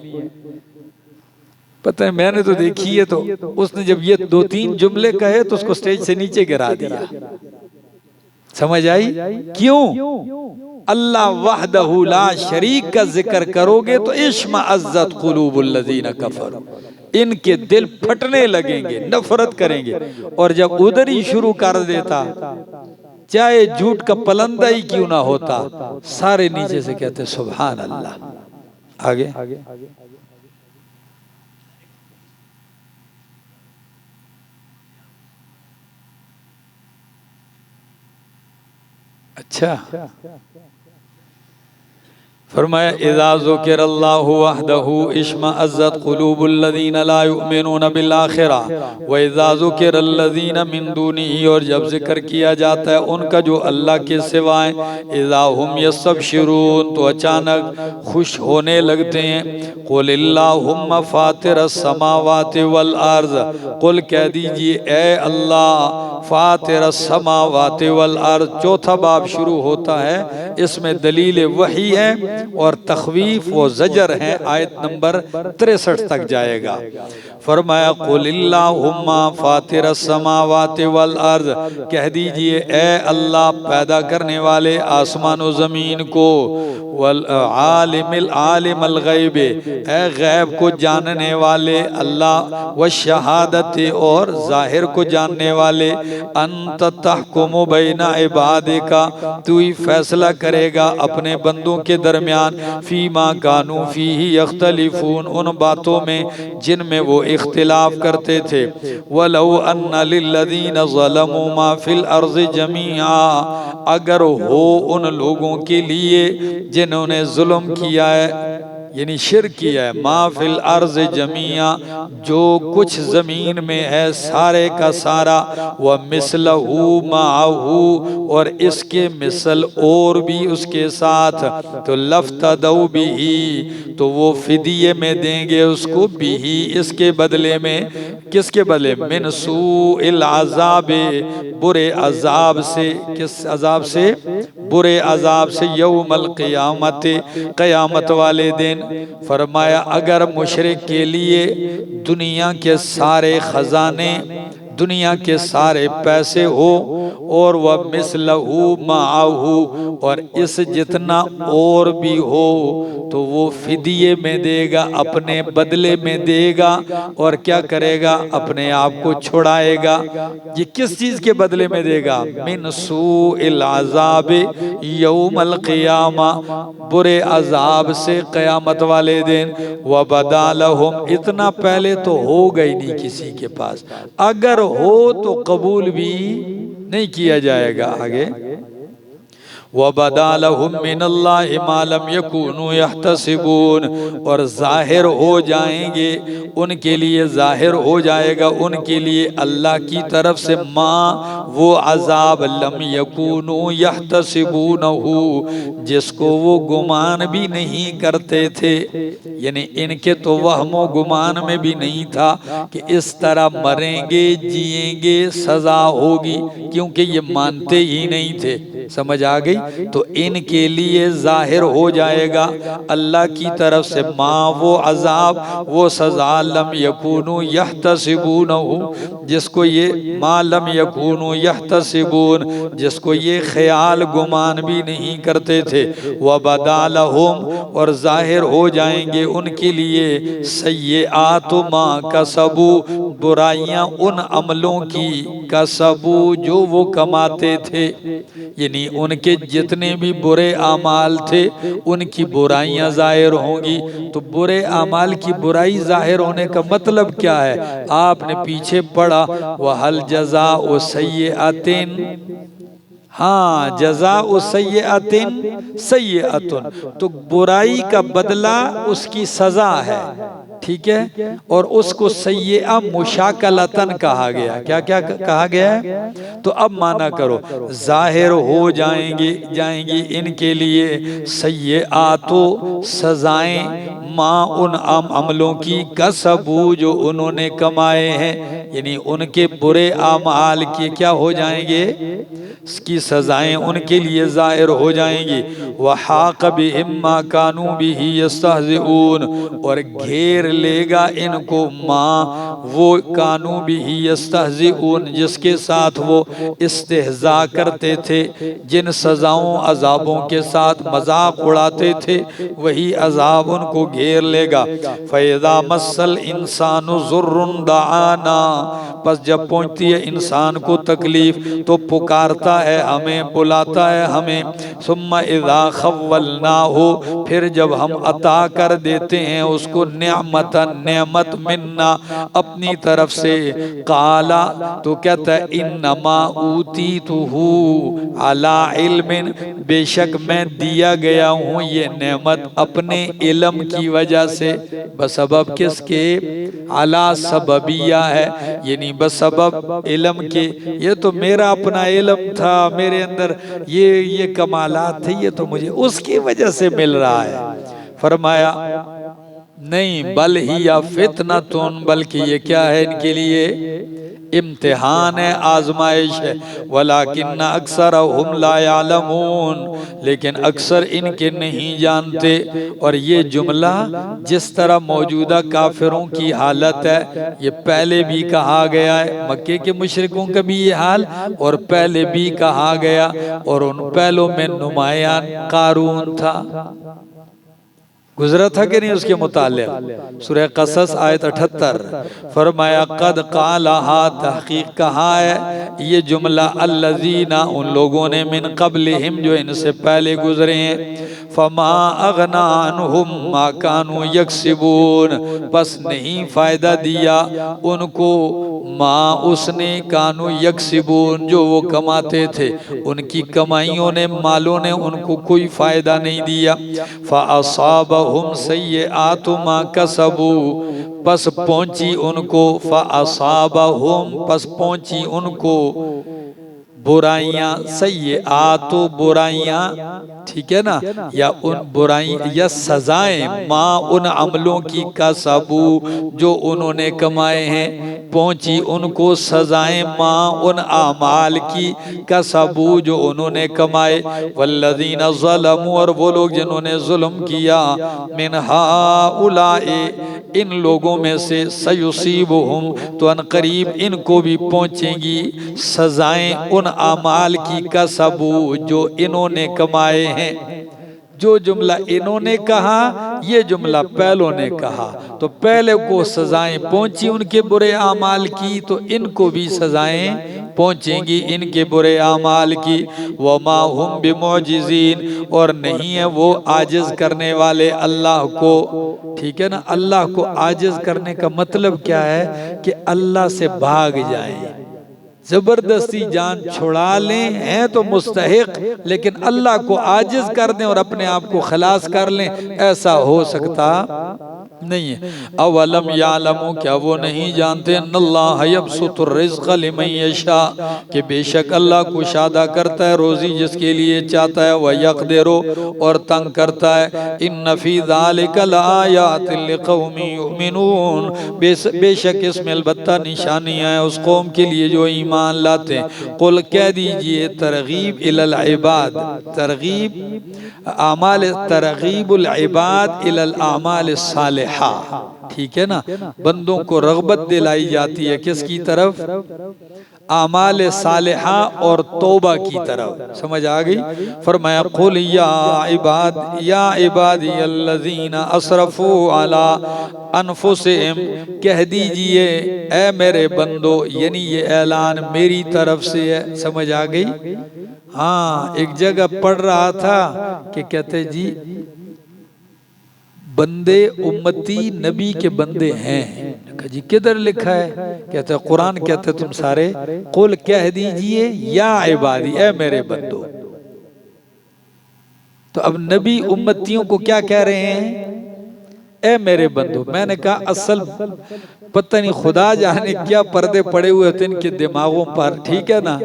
پتہ ہے میں نے تو دیکھی ہے، تو اس نے جب یہ 2-3 جملے کہے تو اس کو سٹیج سے نیچے گرا دیا۔ سمجھ آئی؟ کیوں؟ اللہ وحدہ لا شریک کا ذکر کرو گے تو اشمئزت قلوب الذین کفروا، ان کے دل پھٹنے لگیں گے، نفرت کریں گے، اور جب ادھر ہی شروع کر دیتا چاہے جھوٹ کا پلندہ ہی کیوں نہ ہوتا، سارے نیچے سے کہتے سبحان اللہ۔ آگے اچھا فرمایا اذا ذکر اللہ وحدہ اشمئزت قلوب الذین لا یؤمنون بالآخرہ واذا ذکر الذین من دونہ، اور جب ذکر کیا جاتا ہے ان کا جو اللہ کے سوائے، اذا ہم یستبشرون تو اچانک خوش ہونے لگتے ہیں۔ قل اللہم فاطر السماوات والارض، قل کہہ دیجئے اے اللہ فاطر السماوات والارض، چوتھا باب شروع ہوتا ہے، اس میں دلیل وحی ہے اور تخویف و زجر ہیں، آیت نمبر 63 تک جائے گا۔ فرمایا قل اللہم فاطر السماوات والارض، کہہ دیجئے اے اللہ پیدا کرنے والے آسمان و زمین کو، عالم الغیب، اے غیب کو جاننے والے اللہ، والشہادت اور ظاہر کو جاننے والے، انت تحکم بین عبادک، تو ہی فیصلہ کرے گا اپنے بندوں کے درمیان، فیما کانوا فیہ یختلفون، ان باتوں میں جن میں وہ اختلاف کرتے تھے۔ وَلَوْ أَنَّ لِلَّذِينَ ظَلَمُوا مَا فِي الْأَرْضِ جَمِيعًا، اگر ہو ان لوگوں کے لیے جنہوں نے ظلم کیا ہے، یعنی شرک کیا ہے، ما فی الارض جمیعا، جو کچھ زمین میں ہے سارے کا سارا، ومثلہ معہ، اور اس کے مثل اور بھی اس کے ساتھ، تو لفتدوا بہ، تو وہ فدیے میں دیں گے اس کو، بہ اس کے بدلے میں، کس کے بدلے؟ من سوء العذاب، برے عذاب سے، کس عذاب سے؟ برے عذاب سے، یوم القیامت، قیامت والے دن۔ فرمایا اگر مشرک کے لیے دنیا کے سارے خزانے، دنیا کے سارے پیسے ہو، اور وَمِثْلَهُ مَعَهُ، اور اس جتنا اور بھی ہو، تو وہ فدیے میں دے گا، اپنے بدلے میں دے گا، اور کیا کرے گا؟ اپنے آپ کو چھڑائے گا۔ یہ کس چیز کے بدلے میں دے گا؟ من سوء العذاب یوم القیامہ، برے عذاب سے قیامت والے دن۔ وَبَدَا لَهُمْ، اتنا پہلے تو ہوگا ہی نہیں کسی کے پاس، اگر ہو تو قبول بھی نہیں کیا جائے گا۔ آگے وَبَدَا لَهُم مِّنَ اللَّهِ مَا لَمْ يَكُونُوا يَحْتَسِبُونَ، اور ظاہر ہو جائیں گے ان کے لیے، ظاہر ہو جائے گا ان کے لیے اللہ کی طرف سے، ماں وہ عذاب، لم يَكُونُوا يَحْتَسِبُونَهُ، جس کو وہ گمان بھی نہیں کرتے تھے، یعنی ان کے تو وہم و گمان میں بھی نہیں تھا کہ اس طرح مریں گے، جئیں گے، سزا ہوگی، کیونکہ یہ مانتے ہی نہیں تھے۔ سمجھ آ گئی؟ تو ان کے لیے ظاہر ہو جائے گا اللہ کی طرف سے، ماں وہ عذاب، وہ سزا، لم یکونوا یحتسبونہ، جس کو یہ ما لم یکونوا یحتسبون، جس کو یہ خیال گمان بھی نہیں کرتے تھے۔ وبدا لہم، اور ظاہر ہو جائیں گے ان کے لیے، سیئات ما کسبوا، برائیاں ان عملوں کی، کسبوا جو وہ کماتے تھے، یعنی ان کے جتنے بھی برے اعمال تھے ان کی برائیاں ظاہر ہوں گی۔ تو برے اعمال کی برائی ظاہر ہونے کا مطلب کیا ہے؟ آپ نے پیچھے پڑھا وَهَلْ جَزَاءُ سَيِّئَةٍ، ہاں جزاء سیئۃ سیئۃ، تو برائی کا بدلہ اس کی سزا ہے، ٹھیک ہے، اور اس کو سیئہ مشاکلتاً کہا گیا۔ کیا کیا کہا گیا ہے؟ تو اب معنی کرو، ظاہر ہو جائیں گی ان کے لیے سیئات، سزائیں، ماں ان عملوں کی، کسبوا جو انہوں نے کمائے ہیں، یعنی ان کے برے اعمال کی کیا ہو جائیں گے؟ اس کی سزائیں ان کے لیے ظاہر ہو جائیں گی۔ وحاق بہم ما کانوا بہ یستہزئون، اور گھیر لے گا ان کو، ماں وہ کانوا بہ یستہزئون، جس کے ساتھ وہ استہزاء کرتے تھے، جن سزاؤں عذابوں کے ساتھ مذاق اڑاتے تھے، وہی عذاب ان کو گھیر لے گا۔ فَإِذَا مَسَّ الْإِنسَانُ ضُرٌّ دَعَانَا، پس جب پہنچتی ہے انسان کو تکلیف تو پکارتا ہے ہمیں، بلاتا ہے ہمیں۔ ثُمَّ إِذَا خَوَّلْنَاهُ، پھر جب ہم عطا کر دیتے ہیں اس کو نعمتاً، نعمت، منا اپنی طرف سے، قالا، تو کہتا ہے انما اوتیتہ علی علم، بے شک میں دیا گیا ہوں یہ نعمت اپنے علم کی وجہ سے، بسبب کس کے؟ علی سببیہ ہے، یعنی بسبب علم کے، یہ تو میرا اپنا علم تھا، میرے اندر یہ کمالات تھے، یہ تو مجھے اس کی وجہ سے مل رہا ہے۔ فرمایا نہیں، بل ہی فتنۃ، بلکہ یہ کیا ہے ان کے لیے؟ امتحان ہے، آزمائش ہے، وَلَٰكِنَّ أَكْثَرَهُمْ لَا يَعْلَمُونَ، لیکن اکثر ان کے نہیں جانتے۔ اور یہ جملہ جس طرح موجودہ کافروں کی حالت ہے، یہ پہلے بھی کہا گیا ہے، مکے کے مشرکوں کا بھی یہ حال اور پہلے بھی کہا گیا، اور ان پہلوں میں نمایاں قارون تھا۔ گزرا تھا کہ نہیں اس کے متعلق؟ سورہ قصص آیت 78 فرمایا قد قالہا، تحقیق کہا ہے یہ جملہ الذین، ان لوگوں نے من قبلہم جو ان سے پہلے گزرے ہیں، فما اغنا عنہم ما کانوا یکسبون، بس نہیں فائدہ دیا ان کو ما اس نے کانوا یکسبون جو وہ کماتے تھے، ان کی کمائیوں نے، مالوں نے ان کو کوئی فائدہ نہیں دیا۔ فَأَصَابَهُمْ سَيِّئَاتُ مَا كَسَبُوا، پس پہنچی ان کو، فَأَصَابَهُمْ پس پہنچی ان کو برائیاں، سیئات برائیاں، ٹھیک ہے نا، یا ان برائیاں یا سزائیں، ماں ان عملوں کی کسبو جو انہوں نے کمائے ہیں، پہنچی ان کو سزائیں ماں ان اعمال کی کسبو جو انہوں نے کمائے، والذین ظلموا، اور وہ لوگ جنہوں نے ظلم کیا، من ہؤلاء ان لوگوں میں سے، سیصیبہم تو ان قریب ان کو بھی پہنچیں گی سزائیں ان اعمال کی کسبو جو انہوں نے کمائے ہیں۔ جو جملہ انہوں نے کہا یہ جملہ پہلوں نے کہا، تو پہلے کو سزائیں پہنچی ان کے برے اعمال کی، تو ان کو بھی سزائیں پہنچیں گی ان کے برے اعمال کی۔ وَمَا هُمْ بِمُعْجِزِينَ، اور نہیں ہے وہ عاجز کرنے والے اللہ کو، ٹھیک ہے نا۔ اللہ کو عاجز کرنے کا مطلب کیا ہے کہ اللہ سے بھاگ جائیں، زبردستی جان چھڑا لیں، ہیں تو مستحق، لیکن اللہ کو عاجز کر دیں اور اپنے آپ کو خلاص کر لیں، ایسا ہو سکتا نہیں ہے۔ اولم یعلموا، کیا وہ نہیں جانتے، ان اللہ یبسط الرزق لمن یشاء، کہ بے شک اللہ کشادہ کرتا ہے روزی جس کے لیے چاہتا ہے، ویقدر، اور تنگ کرتا ہے۔ ان فی ذلک لآیات لقوم یؤمنون، بے شک اس میں البتہ نشانیاں ہیں اس قوم کے لیے جو ایمان لاتے ہیں۔ قل کہہ دیجئے، ترغیب الی العباد، ترغیب اعمال، ترغیب العباد الی الاعمال الصالحہ، ٹھیک ہے نا، بندوں کو رغبت دلائی جاتی ہے کس کی طرف؟ اعمال صالحہ اور توبہ کی طرف، سمجھ آگئی؟ فرمایا قل یا عبادی الذین اسرفوا علی انفسہم، کہہ دیجئے اے میرے بندو، یعنی یہ اعلان میری طرف سے ہے، سمجھ آگئی؟ ہاں، ایک جگہ پڑھ رہا تھا کہ کہتے جی بندے امتی نبی کے بندے ہیں، کہا جی کدھر لکھا ہے؟ کہتے قرآن کہتے تم سارے قل کہہ دیجئے یا عبادی، اے میرے بندو۔ تو اب نبی امتیوں کو کیا کہہ رہے ہیں؟ اے میرے بندو۔ میں نے کہا اصل پتہ نہیں خدا جانے کیا پردے پڑے ہوئے تھے ان کے دماغوں پر، ٹھیک ہے نا۔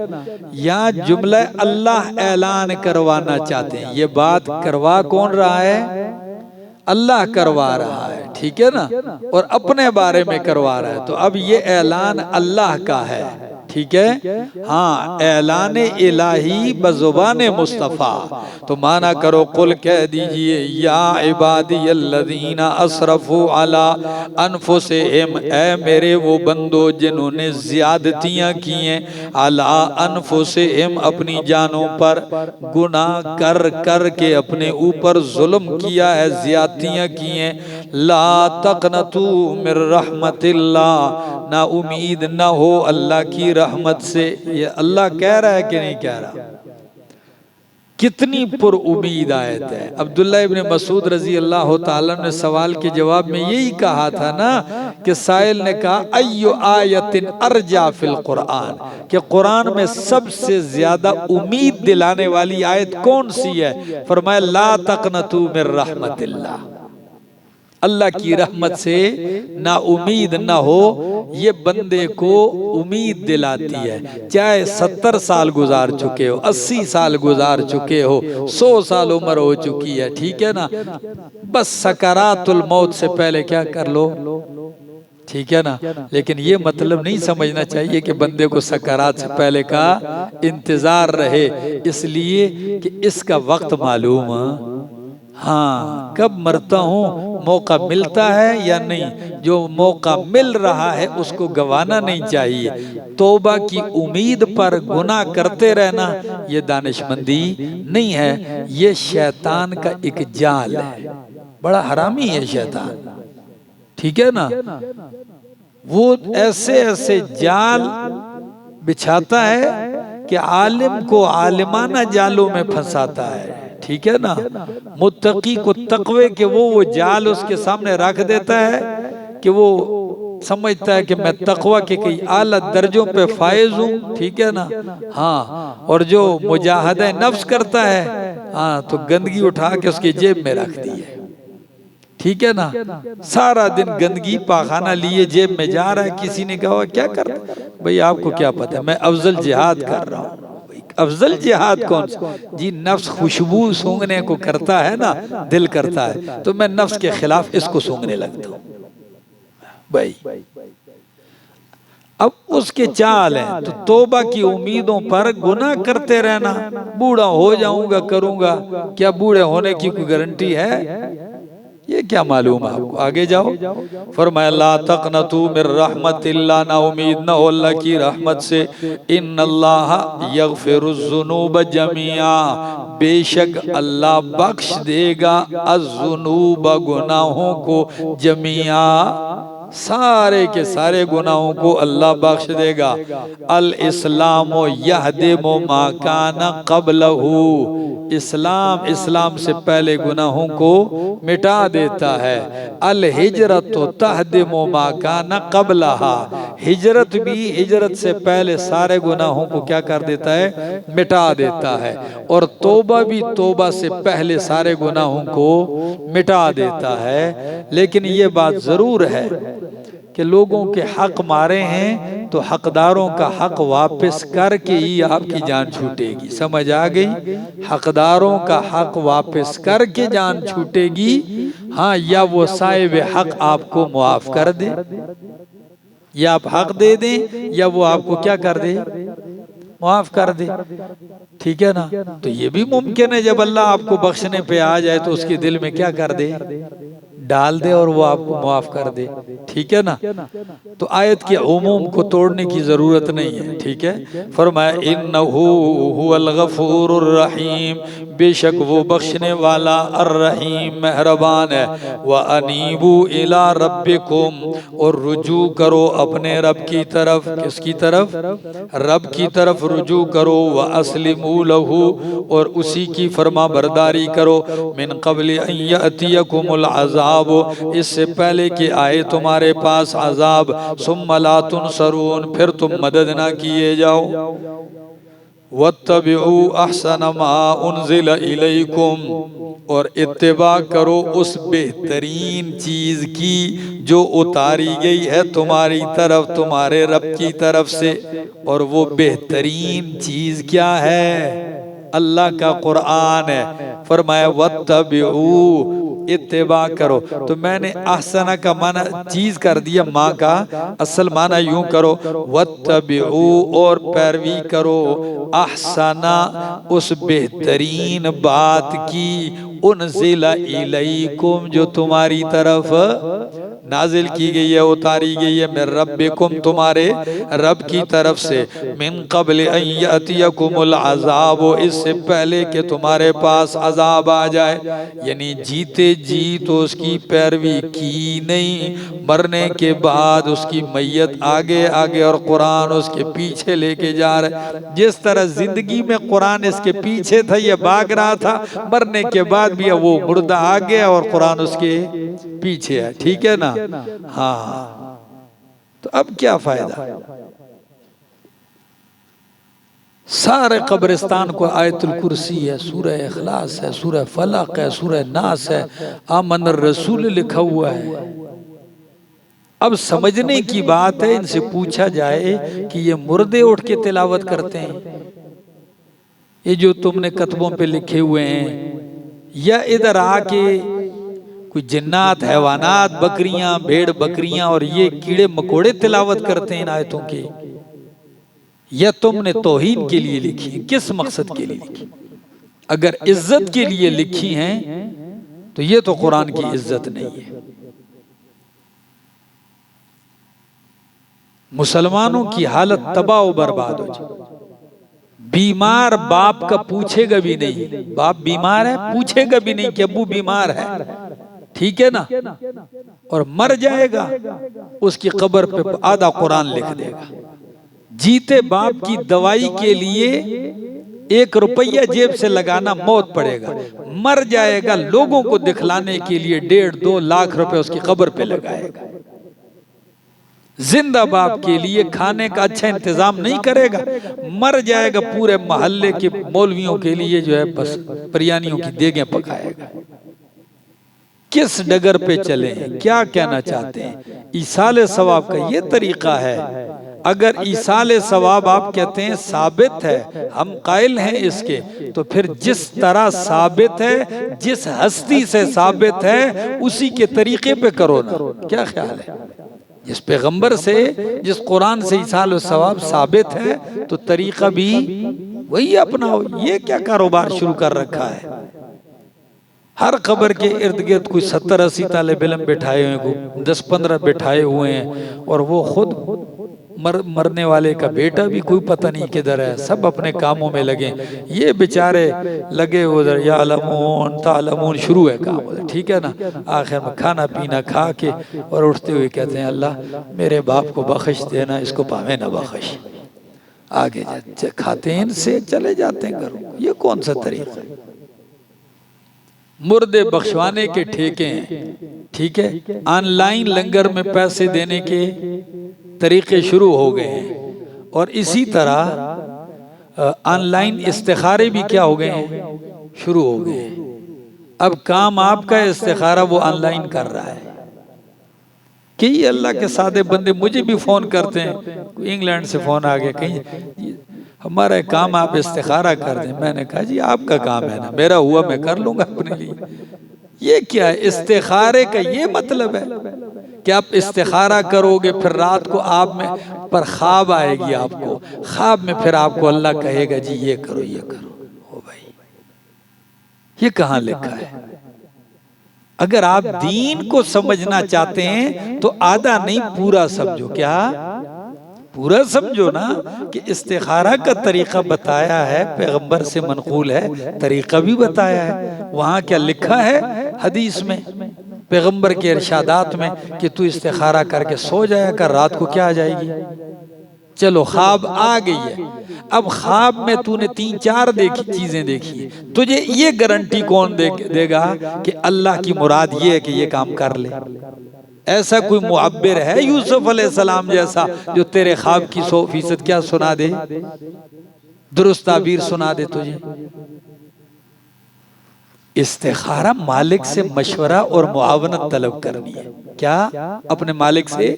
یہاں جملہ اللہ اعلان کروانا چاہتے ہیں، یہ بات کروا کون رہا ہے؟ اللہ کروا رہا ہے، ٹھیک ہے نا، اور اپنے بارے میں کروا رہا ہے، تو اب یہ اعلان اللہ کا ہے، ٹھیک ہے۔ ہاں، اعلان الہی بزبان مصطفیٰ، تو مانا کرو قل کہہ دیجئے یا عبادی الذین اسرفوا علی انفسہم، اے میرے وہ بندو جنہوں نے زیادتیاں کی ہیں، علی انفسہم اپنی جانوں پر، گناہ کر کر کے اپنے اوپر ظلم کیا ہے، زیادتیاں کی ہیں، لا تقنطوا من رحمت اللہ، نا امید نہ ہو اللہ کی رحمت سے۔ یہ اللہ کہہ رہا ہے کہ نہیں کہہ رہا؟ کتنی پر امید آیت ہے۔ عبداللہ ابن مسعود رضی اللہ تعالیٰ نے سوال کے جواب میں یہی کہا تھا نا، کہ سائل نے کہا ایو آیت ارجا فی القرآن، کہ قرآن میں سب سے زیادہ امید دلانے والی آیت کون سی ہے؟ فرمایا لا تقنطوا من رحمت اللہ، اللہ کی رحمت سے نا امید نہ ہو۔ یہ بندے کو امید دلاتی ہے، چاہے 70 سال گزار چکے ہو، 80 سال گزار چکے ہو، 100 سال عمر ہو چکی ہے، ٹھیک ہے نا، بس سکرات الموت سے پہلے کیا کر لو؟ ٹھیک ہے نا. لیکن یہ مطلب نہیں سمجھنا چاہیے کہ بندے کو سکرات سے پہلے کا انتظار رہے، اس لیے کہ اس کا وقت معلوم. ہاں کب مرتا ہوں موقع ملتا ہے یا نہیں، جو موقع مل رہا ہے اس کو گوانا نہیں چاہیے. توبہ کی امید پر گناہ کرتے رہنا یہ دانشمندی نہیں ہے، یہ شیطان کا ایک جال ہے، بڑا حرامی ہے شیطان. ٹھیک ہے نا. وہ ایسے ایسے جال بچھاتا ہے کہ عالم کو عالمانہ جالوں میں پھنساتا ہے. ٹھیک ہے نا. متقی کو تقوی کے وہ جال اس کے سامنے رکھ دیتا ہے کہ وہ سمجھتا ہے کہ میں تقوی کے کئی اعلیٰ درجوں پہ فائز ہوں. ٹھیک ہے نا. ہاں اور جو مجاہدہ نفس کرتا ہے ہاں تو گندگی اٹھا کے اس کی جیب میں رکھ دی ہے. ٹھیک ہے نا. سارا دن گندگی پاخانہ لیے جیب میں جا رہا ہے. کسی نے کہا کیا کر رہا ہے؟ بھئی آپ کو کیا پتہ ہے میں افضل جہاد کر رہا ہوں. افضل جہاد کون سا؟ جی نفس خوشبو سونگنے کو کرتا ہے نا، دل کرتا ہے تو میں نفس کے خلاف اس کو سونگنے لگتا ہوں. بھائی اب اس کے چال ہیں تو توبہ کی امیدوں پر گناہ کرتے رہنا. بوڑھا ہو جاؤں گا کروں گا، کیا بوڑھے ہونے کی کوئی گارنٹی ہے؟ یہ کیا معلوم ہے آپ کو؟ آگے جاؤ. فرمایا لا تقنطوا من رحمت اللہ، نا امید نہ ہو اللہ کی رحمت سے. ان اللہ یغفر الذنوب جميعا، بے شک اللہ بخش دے گا الذنوب گناہوں کو، جميعا سارے کے سارے گناہوں کو اللہ بخش دے گا. الاسلام یہدم ما کان قبلہ، اسلام سے پہلے گناہوں کو مٹا دیتا ہے. الہجرت تہدم ما کان قبلہا، ہجرت بھی ہجرت سے پہلے سارے گناہوں کو کیا کر دیتا ہے؟ مٹا دیتا ہے. اور توبہ بھی توبہ سے پہلے سارے گناہوں کو مٹا دیتا ہے. لیکن یہ بات ضرور ہے کہ لوگوں کے حق مارے ہیں تو حقداروں کا حق واپس کر کے ہی آپ کی جان چھوٹے گی. سمجھ آ گئی؟ حقداروں کا حق واپس کر کے جان چھوٹے گی. ہاں یا وہ صاحب حق آپ کو معاف کر دے، یا آپ حق دے دیں یا وہ آپ کو کیا کر دے؟ معاف کر دے. ٹھیک ہے نا. تو یہ بھی ممکن ہے جب اللہ آپ کو بخشنے پہ آ جائے تو اس کے دل میں کیا کر دے؟ ڈال دے اور وہ آپ کو معاف کر دے. ٹھیک ہے نا. تو آیت کے عموم کو توڑنے کی ضرورت نہیں ہے. ٹھیک ہے. فرمایا انہو هو الغفور الرحیم، بے شک وہ بخشنے والا الرحیم مہربان ہے. وَأَنِيبُوا إِلَىٰ رَبِّكُمْ، اور رجوع کرو اپنے رب کی طرف. کس کی طرف؟ رب کی طرف رجوع کرو. وَأَسْلِمُوا لَهُ، اور اسی کی فرما برداری کرو. مِن قَبْلِ أَن يَأْتِيَكُمُ العذاب، اس سے پہلے کہ آئے تمہارے پاس عذاب. ثُمَّ لَا تُنصَرُونَ، پھر تم مدد نہ کیے جاؤ. وَاتَّبِعُوا أَحْسَنَ مَا أُنزِلَ إِلَيْكُمْ، اور اتباع کرو اس بہترین چیز کی جو اتاری گئی ہے تمہاری طرف تمہارے رب کی طرف سے. اور وہ بہترین چیز کیا ہے؟ اللہ کا قرآن ہے. فرمایا وَاتَّبِعُوا، اتباع کرو. تو میں نے احسنہ کا معنی چیز کر دیا، ماں کا اصل معنی یوں کرو وَاتَّبِعُوا، اور پیروی کرو احسنہ اس بہترین بات کی انزل الیکم جو تمہاری طرف نازل کی گئی ہے، اتاری گئی ہے. من ربکم، تمہارے رب کی طرف سے. من قبل ان یاتیکم العذاب، اس سے پہلے کہ تمہارے پاس عذاب آ جائے. یعنی جیتے جی تو اس کی پیروی کی نہیں، مرنے کے بعد اس کی میت آگے آگے اور قرآن اس کے پیچھے لے کے جا رہے. جس طرح زندگی میں قرآن اس کے پیچھے تھا، یہ بھاگ رہا تھا، مرنے کے بعد بھی وہ مردہ آگے اور قرآن اس کے پیچھے ہے. ٹھیک ہے نا. ہاں تو اب کیا فائدہ؟ سارے قبرستان کو آیت الکرسی ہے، سورہ اخلاص ہے، سورہ فلق ہے، سورہ ناس ہے، آمن الرسول لکھا ہوا ہے. اب سمجھنے کی بات ہے، ان سے پوچھا جائے کہ یہ مردے اٹھ کے تلاوت کرتے ہیں، یہ جو تم نے کتبوں پہ لکھے ہوئے ہیں، یا ادھر آ کے کوئی جنات، حیوانات، بکریاں، بھیڑ بکریاں اور یہ کیڑے مکوڑے تلاوت کرتے ہیں ان آیتوں کی؟ یا تم نے توہین کے لیے لکھی؟ کس مقصد کے لیے لکھی؟ اگر عزت کے لیے لکھی ہیں تو یہ تو قرآن کی عزت نہیں ہے۔ مسلمانوں کی حالت تباہ و برباد ہو جائے۔ بیمار باپ کا پوچھے گا بھی نہیں، باپ بیمار ہے پوچھے گا بھی نہیں کہ ابو بیمار ہے، ٹھیک ہے نا، اور مر جائے گا اس کی قبر پہ آدھا قرآن لکھ دے گا۔ جیتے باپ کی دوائی کے لیے 1 روپیہ جیب سے لگانا موت پڑے گا، مر جائے گا لوگوں کو دکھلانے کے لیے 1.5-2 لاکھ روپے اس کی قبر پہ لگائے گا۔ زندہ باپ کے لیے کھانے کا اچھا انتظام نہیں کرے گا، مر جائے گا پورے محلے کے مولویوں کے لیے جو ہے بس بریانیوں کی دیگیں پکائے گا۔ کس ڈگر پہ چلے ہیں؟ کیا کہنا چاہتے ہیں؟ ایصال ثواب کا یہ طریقہ ہے۔ اگر ایصال ثواب آپ کہتے ہیں ثابت ہے، ہم قائل ہیں اس کے، تو پھر جس طرح ثابت ہے، جس ہستی سے ثابت ہے اسی کے طریقے پہ کرو نا۔ کیا خیال ہے؟ جس پیغمبر سے، جس قرآن سے ایصال ثواب ثابت ہے تو طریقہ بھی وہی اپناؤ۔ یہ کیا کاروبار شروع کر رکھا ہے؟ ہر قبر کے ارد گرد کوئی 70-80 طالب علم بٹھائے ہوئے ہیں، 10-15 بٹھائے ہوئے ہیں، اور وہ خود مرنے والے کا بیٹا بھی کوئی پتہ نہیں کدھر ہے، سب اپنے کاموں میں لگے، یہ بیچارے لگے ادھر یعلمون تعلمون شروع ہے کام ادھر، ٹھیک ہے نا۔ آخر میں کھانا پینا کھا کے اور اٹھتے ہوئے کہتے ہیں اللہ میرے باپ کو بخش دینا، اس کو پاوے نہ بخش۔ آگے کھاتے ہیں ان سے چلے جاتے ہیں گھروں۔ یہ کون سا طریقہ ہے؟ مردے بخشوانے کے ٹھیکے ہیں، ٹھیک ہے، آن لائن لنگر میں پیسے دینے کے طریقے شروع ہو گئے ہیں، اور اسی طرح آن لائن استخارے بھی کیا ہو گئے ہیں؟ شروع ہو گئے ہیں۔ اب کام آپ کا استخارہ وہ آن لائن کر رہا ہے کہ یہ اللہ کے سادے بندے مجھے بھی فون کرتے ہیں، انگلینڈ سے فون آ گیا کہیں ہمارا کام آپ استخارہ کر دیں۔ میں نے کہا جی آپ کا کام ہے نا، میرا ہوا میں کر لوں گا اپنے لیے۔ یہ کیا ہے؟ استخارے کا یہ مطلب ہے کہ آپ استخارہ کرو گے، پھر رات کو آپ میں پر خواب آئے گی، آپ کو خواب میں پھر آپ کو اللہ کہے گا جی یہ کرو یہ کرو۔ او بھائی یہ کہاں لکھا ہے؟ اگر آپ دین کو سمجھنا چاہتے ہیں تو آدھا نہیں پورا سمجھو۔ کیا پورا سمجھو نا، کہ استخارہ کا طریقہ بتایا ہے، پیغمبر سے منقول ہے، طریقہ بھی بتایا ہے۔ وہاں کیا لکھا ہے حدیث میں، پیغمبر کے ارشادات میں، کہ تو استخارہ کر کے سو جایا کر، رات کو کیا آ جائے گی؟ چلو خواب آ گئی ہے، اب خواب میں تو نے 3-4 چیزیں دیکھی، تجھے یہ گارنٹی کون دے گا کہ اللہ کی مراد یہ ہے کہ یہ کام کر لے؟ ایسا کوئی معبر ہے یوسف علیہ السلام جیسا جو تیرے خواب کی 100% کیا سنا دے؟ درست تعبیر سنا دے تجھے؟ استخارہ مالک سے مشورہ اور معاونت طلب کرنی ہے۔ کیا؟ اپنے مالک سے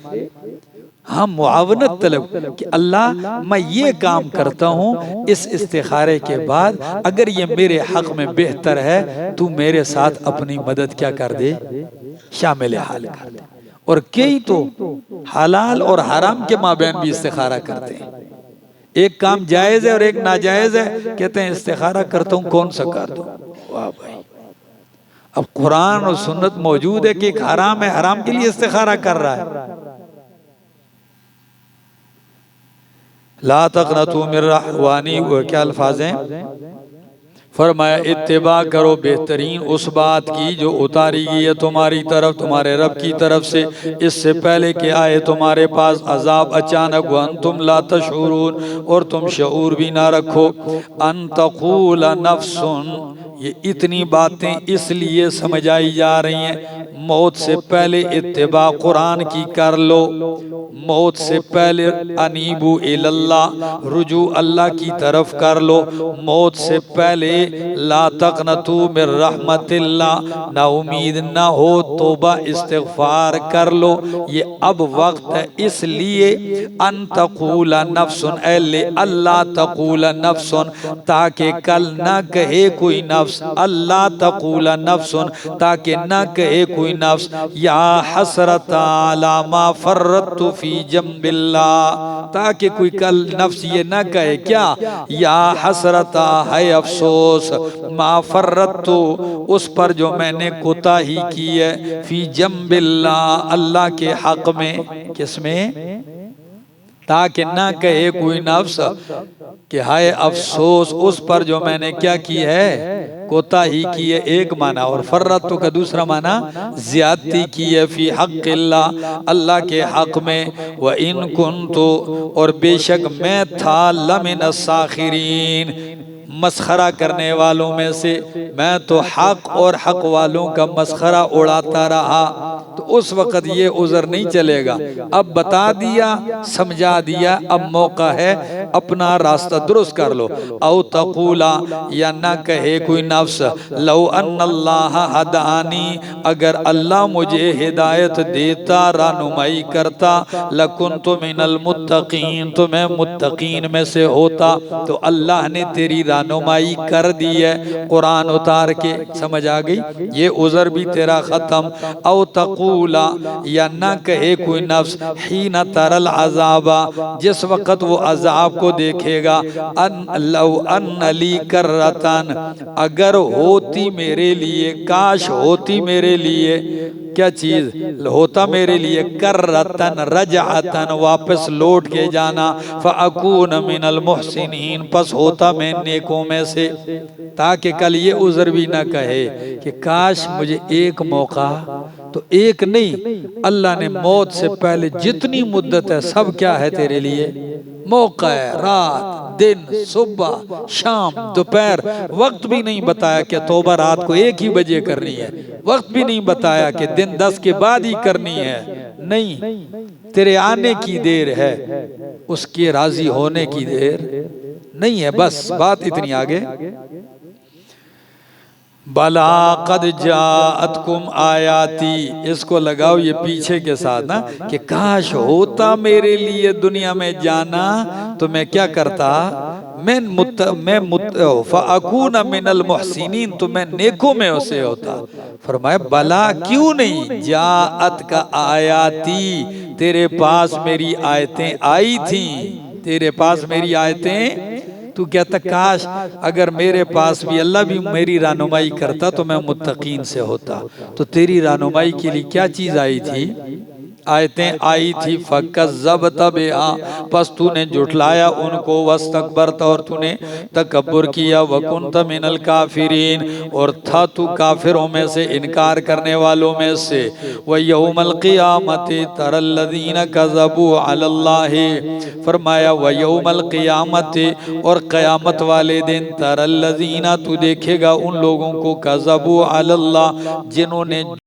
ہاں معاونت طلب کہ اللہ میں یہ کام کرتا ہوں، اس استخارے کے بعد اگر یہ میرے حق میں بہتر ہے تو میرے ساتھ اپنی مدد کیا کر دے؟ شامل حال کر دے۔ اور کئی تو حلال اور حرام کے مابین بھی استخارہ کرتے ہیں، ایک کام جائز ہے اور ایک ناجائز ہے، کہتے ہیں استخارہ کرتا ہوں کون سا کر دوں۔ واہ بھائی، اب قرآن اور سنت موجود ہے کہ ایک حرام ہے، حرام کے لیے استخارہ کر رہا ہے۔ لا تقنطوا من رحوانی، وہ کیا الفاظ ہیں؟ فرمایا اتباع کرو بہترین اس بات کی جو اتاری گئی ہے تمہاری طرف، تمہارے رب کی طرف سے، اس سے پہلے کہ آئے تمہارے پاس عذاب اچانک، وانتم لا تشعرون، اور تم شعور بھی نہ رکھو۔ ان تقول نفس، یہ اتنی باتیں اس لیے سمجھائی جا رہی ہیں، موت سے پہلے اتباع قرآن کی کر لو، موت سے پہلے انیبو الاللہ، رجوع اللہ کی طرف کر لو، موت سے پہلے لا تقنطوا من رحمت اللہ، نا امید نہ ہو، توبہ استغفار کر لو۔ یہ اب وقت ہے اس لیے ان تقول نفس، اے اللہ تقول نفس، تاکہ کل نہ کہے کوئی نفس نفس اللہ تقول نفس تاکہ نہ کہے کوئی نفس یا حسرت علی ما فرطت فی جنب اللہ، تاکہ کوئی کل نفس یہ نہ کہے کیا یا حسرت ہے افسوس ما فرطت اس پر جو میں نے کوتاہی کی ہے فی جنب اللہ اللہ کے حق میں، کس میں؟ تاکہ نہ کہے کوئی نفس کہ ہائے افسوس اس پر جو میں نے کیا کی ہے، کوتاہی کی ہے ایک معنی، اور فرط کا دوسرا معنی زیادتی کی ہے فی حق اللہ اللہ کے حق میں، وَإِن كُنْتُ اور بے شک میں تھا لَمِنَ السَّاخِرِينَ مسخرہ کرنے والوں میں سے، میں تو حق اور حق والوں کا مسخرہ اڑاتا رہا، تو اس وقت یہ عذر نہیں چلے گا۔ اب بتا دیا سمجھا دیا، اب موقع ہے اپنا راستہ درست کر لو۔ او تقولا یا نہ کہے کوئی نفس لو ان اللہ ہدانی اگر اللہ مجھے ہدایت دیتا رہنمائی کرتا لکنت من المتقین تو میں متقین میں سے ہوتا، تو اللہ نے تیری رہنمائی کر دی ہے قرآن اتار کے، سمجھ آ گئی؟ یہ عذر بھی تیرا ختم۔ او تقولا یا نہ کہے کوئی نفس حین تر العذاب جس وقت وہ عذاب کو دیکھے گا ان لو ان لی کرتن اگر ہوتی میرے لیے، کاش ہوتی میرے لیے کیا چیز ہوتا میرے لیے کرتن رجعتن واپس لوٹ کے جانا، فاکون من المحسنین پس ہوتا میں نیکوں میں سے، تاکہ کل یہ عذر بھی نہ کہے کہ کاش مجھے ایک موقع، تو ایک نہیں اللہ نے موت سے پہلے جتنی مدت ہے سب کیا ہے تیرے لیے، موقع ہے، رات دن صبح شام دوپہر، وقت بھی نہیں بتایا کہ توبہ رات کو 1 ہی بجے کرنی ہے، وقت بھی نہیں بتایا کہ دن 10 کے بعد ہی کرنی ہے، نہیں، تیرے آنے کی دیر ہے، اس کے راضی ہونے کی دیر نہیں ہے، بس بات اتنی آگے۔ بلا قد جاءتکم آیاتی اس کو لگاؤ یہ پیچھے کے ساتھ نا کہ کاش ہوتا میرے لیے دنیا میں جانا تو میں کیا کرتا، میں فاکون من المحسنین تو میں نیکوں میں اسے ہوتا۔ فرمایا بلا کیوں نہیں، جاءت کا آیاتی تیرے پاس میری آیتیں آئی تھیں، تیرے پاس میری آیتیں، تو کہتا کاش اگر میرے پاس بھی اللہ بھی میری رہنمائی کرتا تو میں متقین سے ہوتا، تو تیری رہنمائی کے لیے کیا چیز آئی تھی، آیتیں آئی تھی، فَكَذَّبْتَ بِهَا پس تو نے جھٹلایا ان کو، وَاسْتَكْبَرْتَ اور تو نے تکبر کیا، وَكُنْتَ مِنَ الْكَافِرِينَ اور تھا تو کافروں میں سے، انکار کرنے والوں میں سے۔ وَيَوْمَ الْقِيَامَةِ تَرَى الَّذِينَ كَذَبُوا عَلَى اللَّهِ فرمایا وَيَوْمَ الْقِيَامَةِ اور قیامت والے دن، تَرَى الَّذِينَ تو دیکھے گا ان لوگوں کو، كَذَبُوا عَلَى اللَّهِ جنہوں نے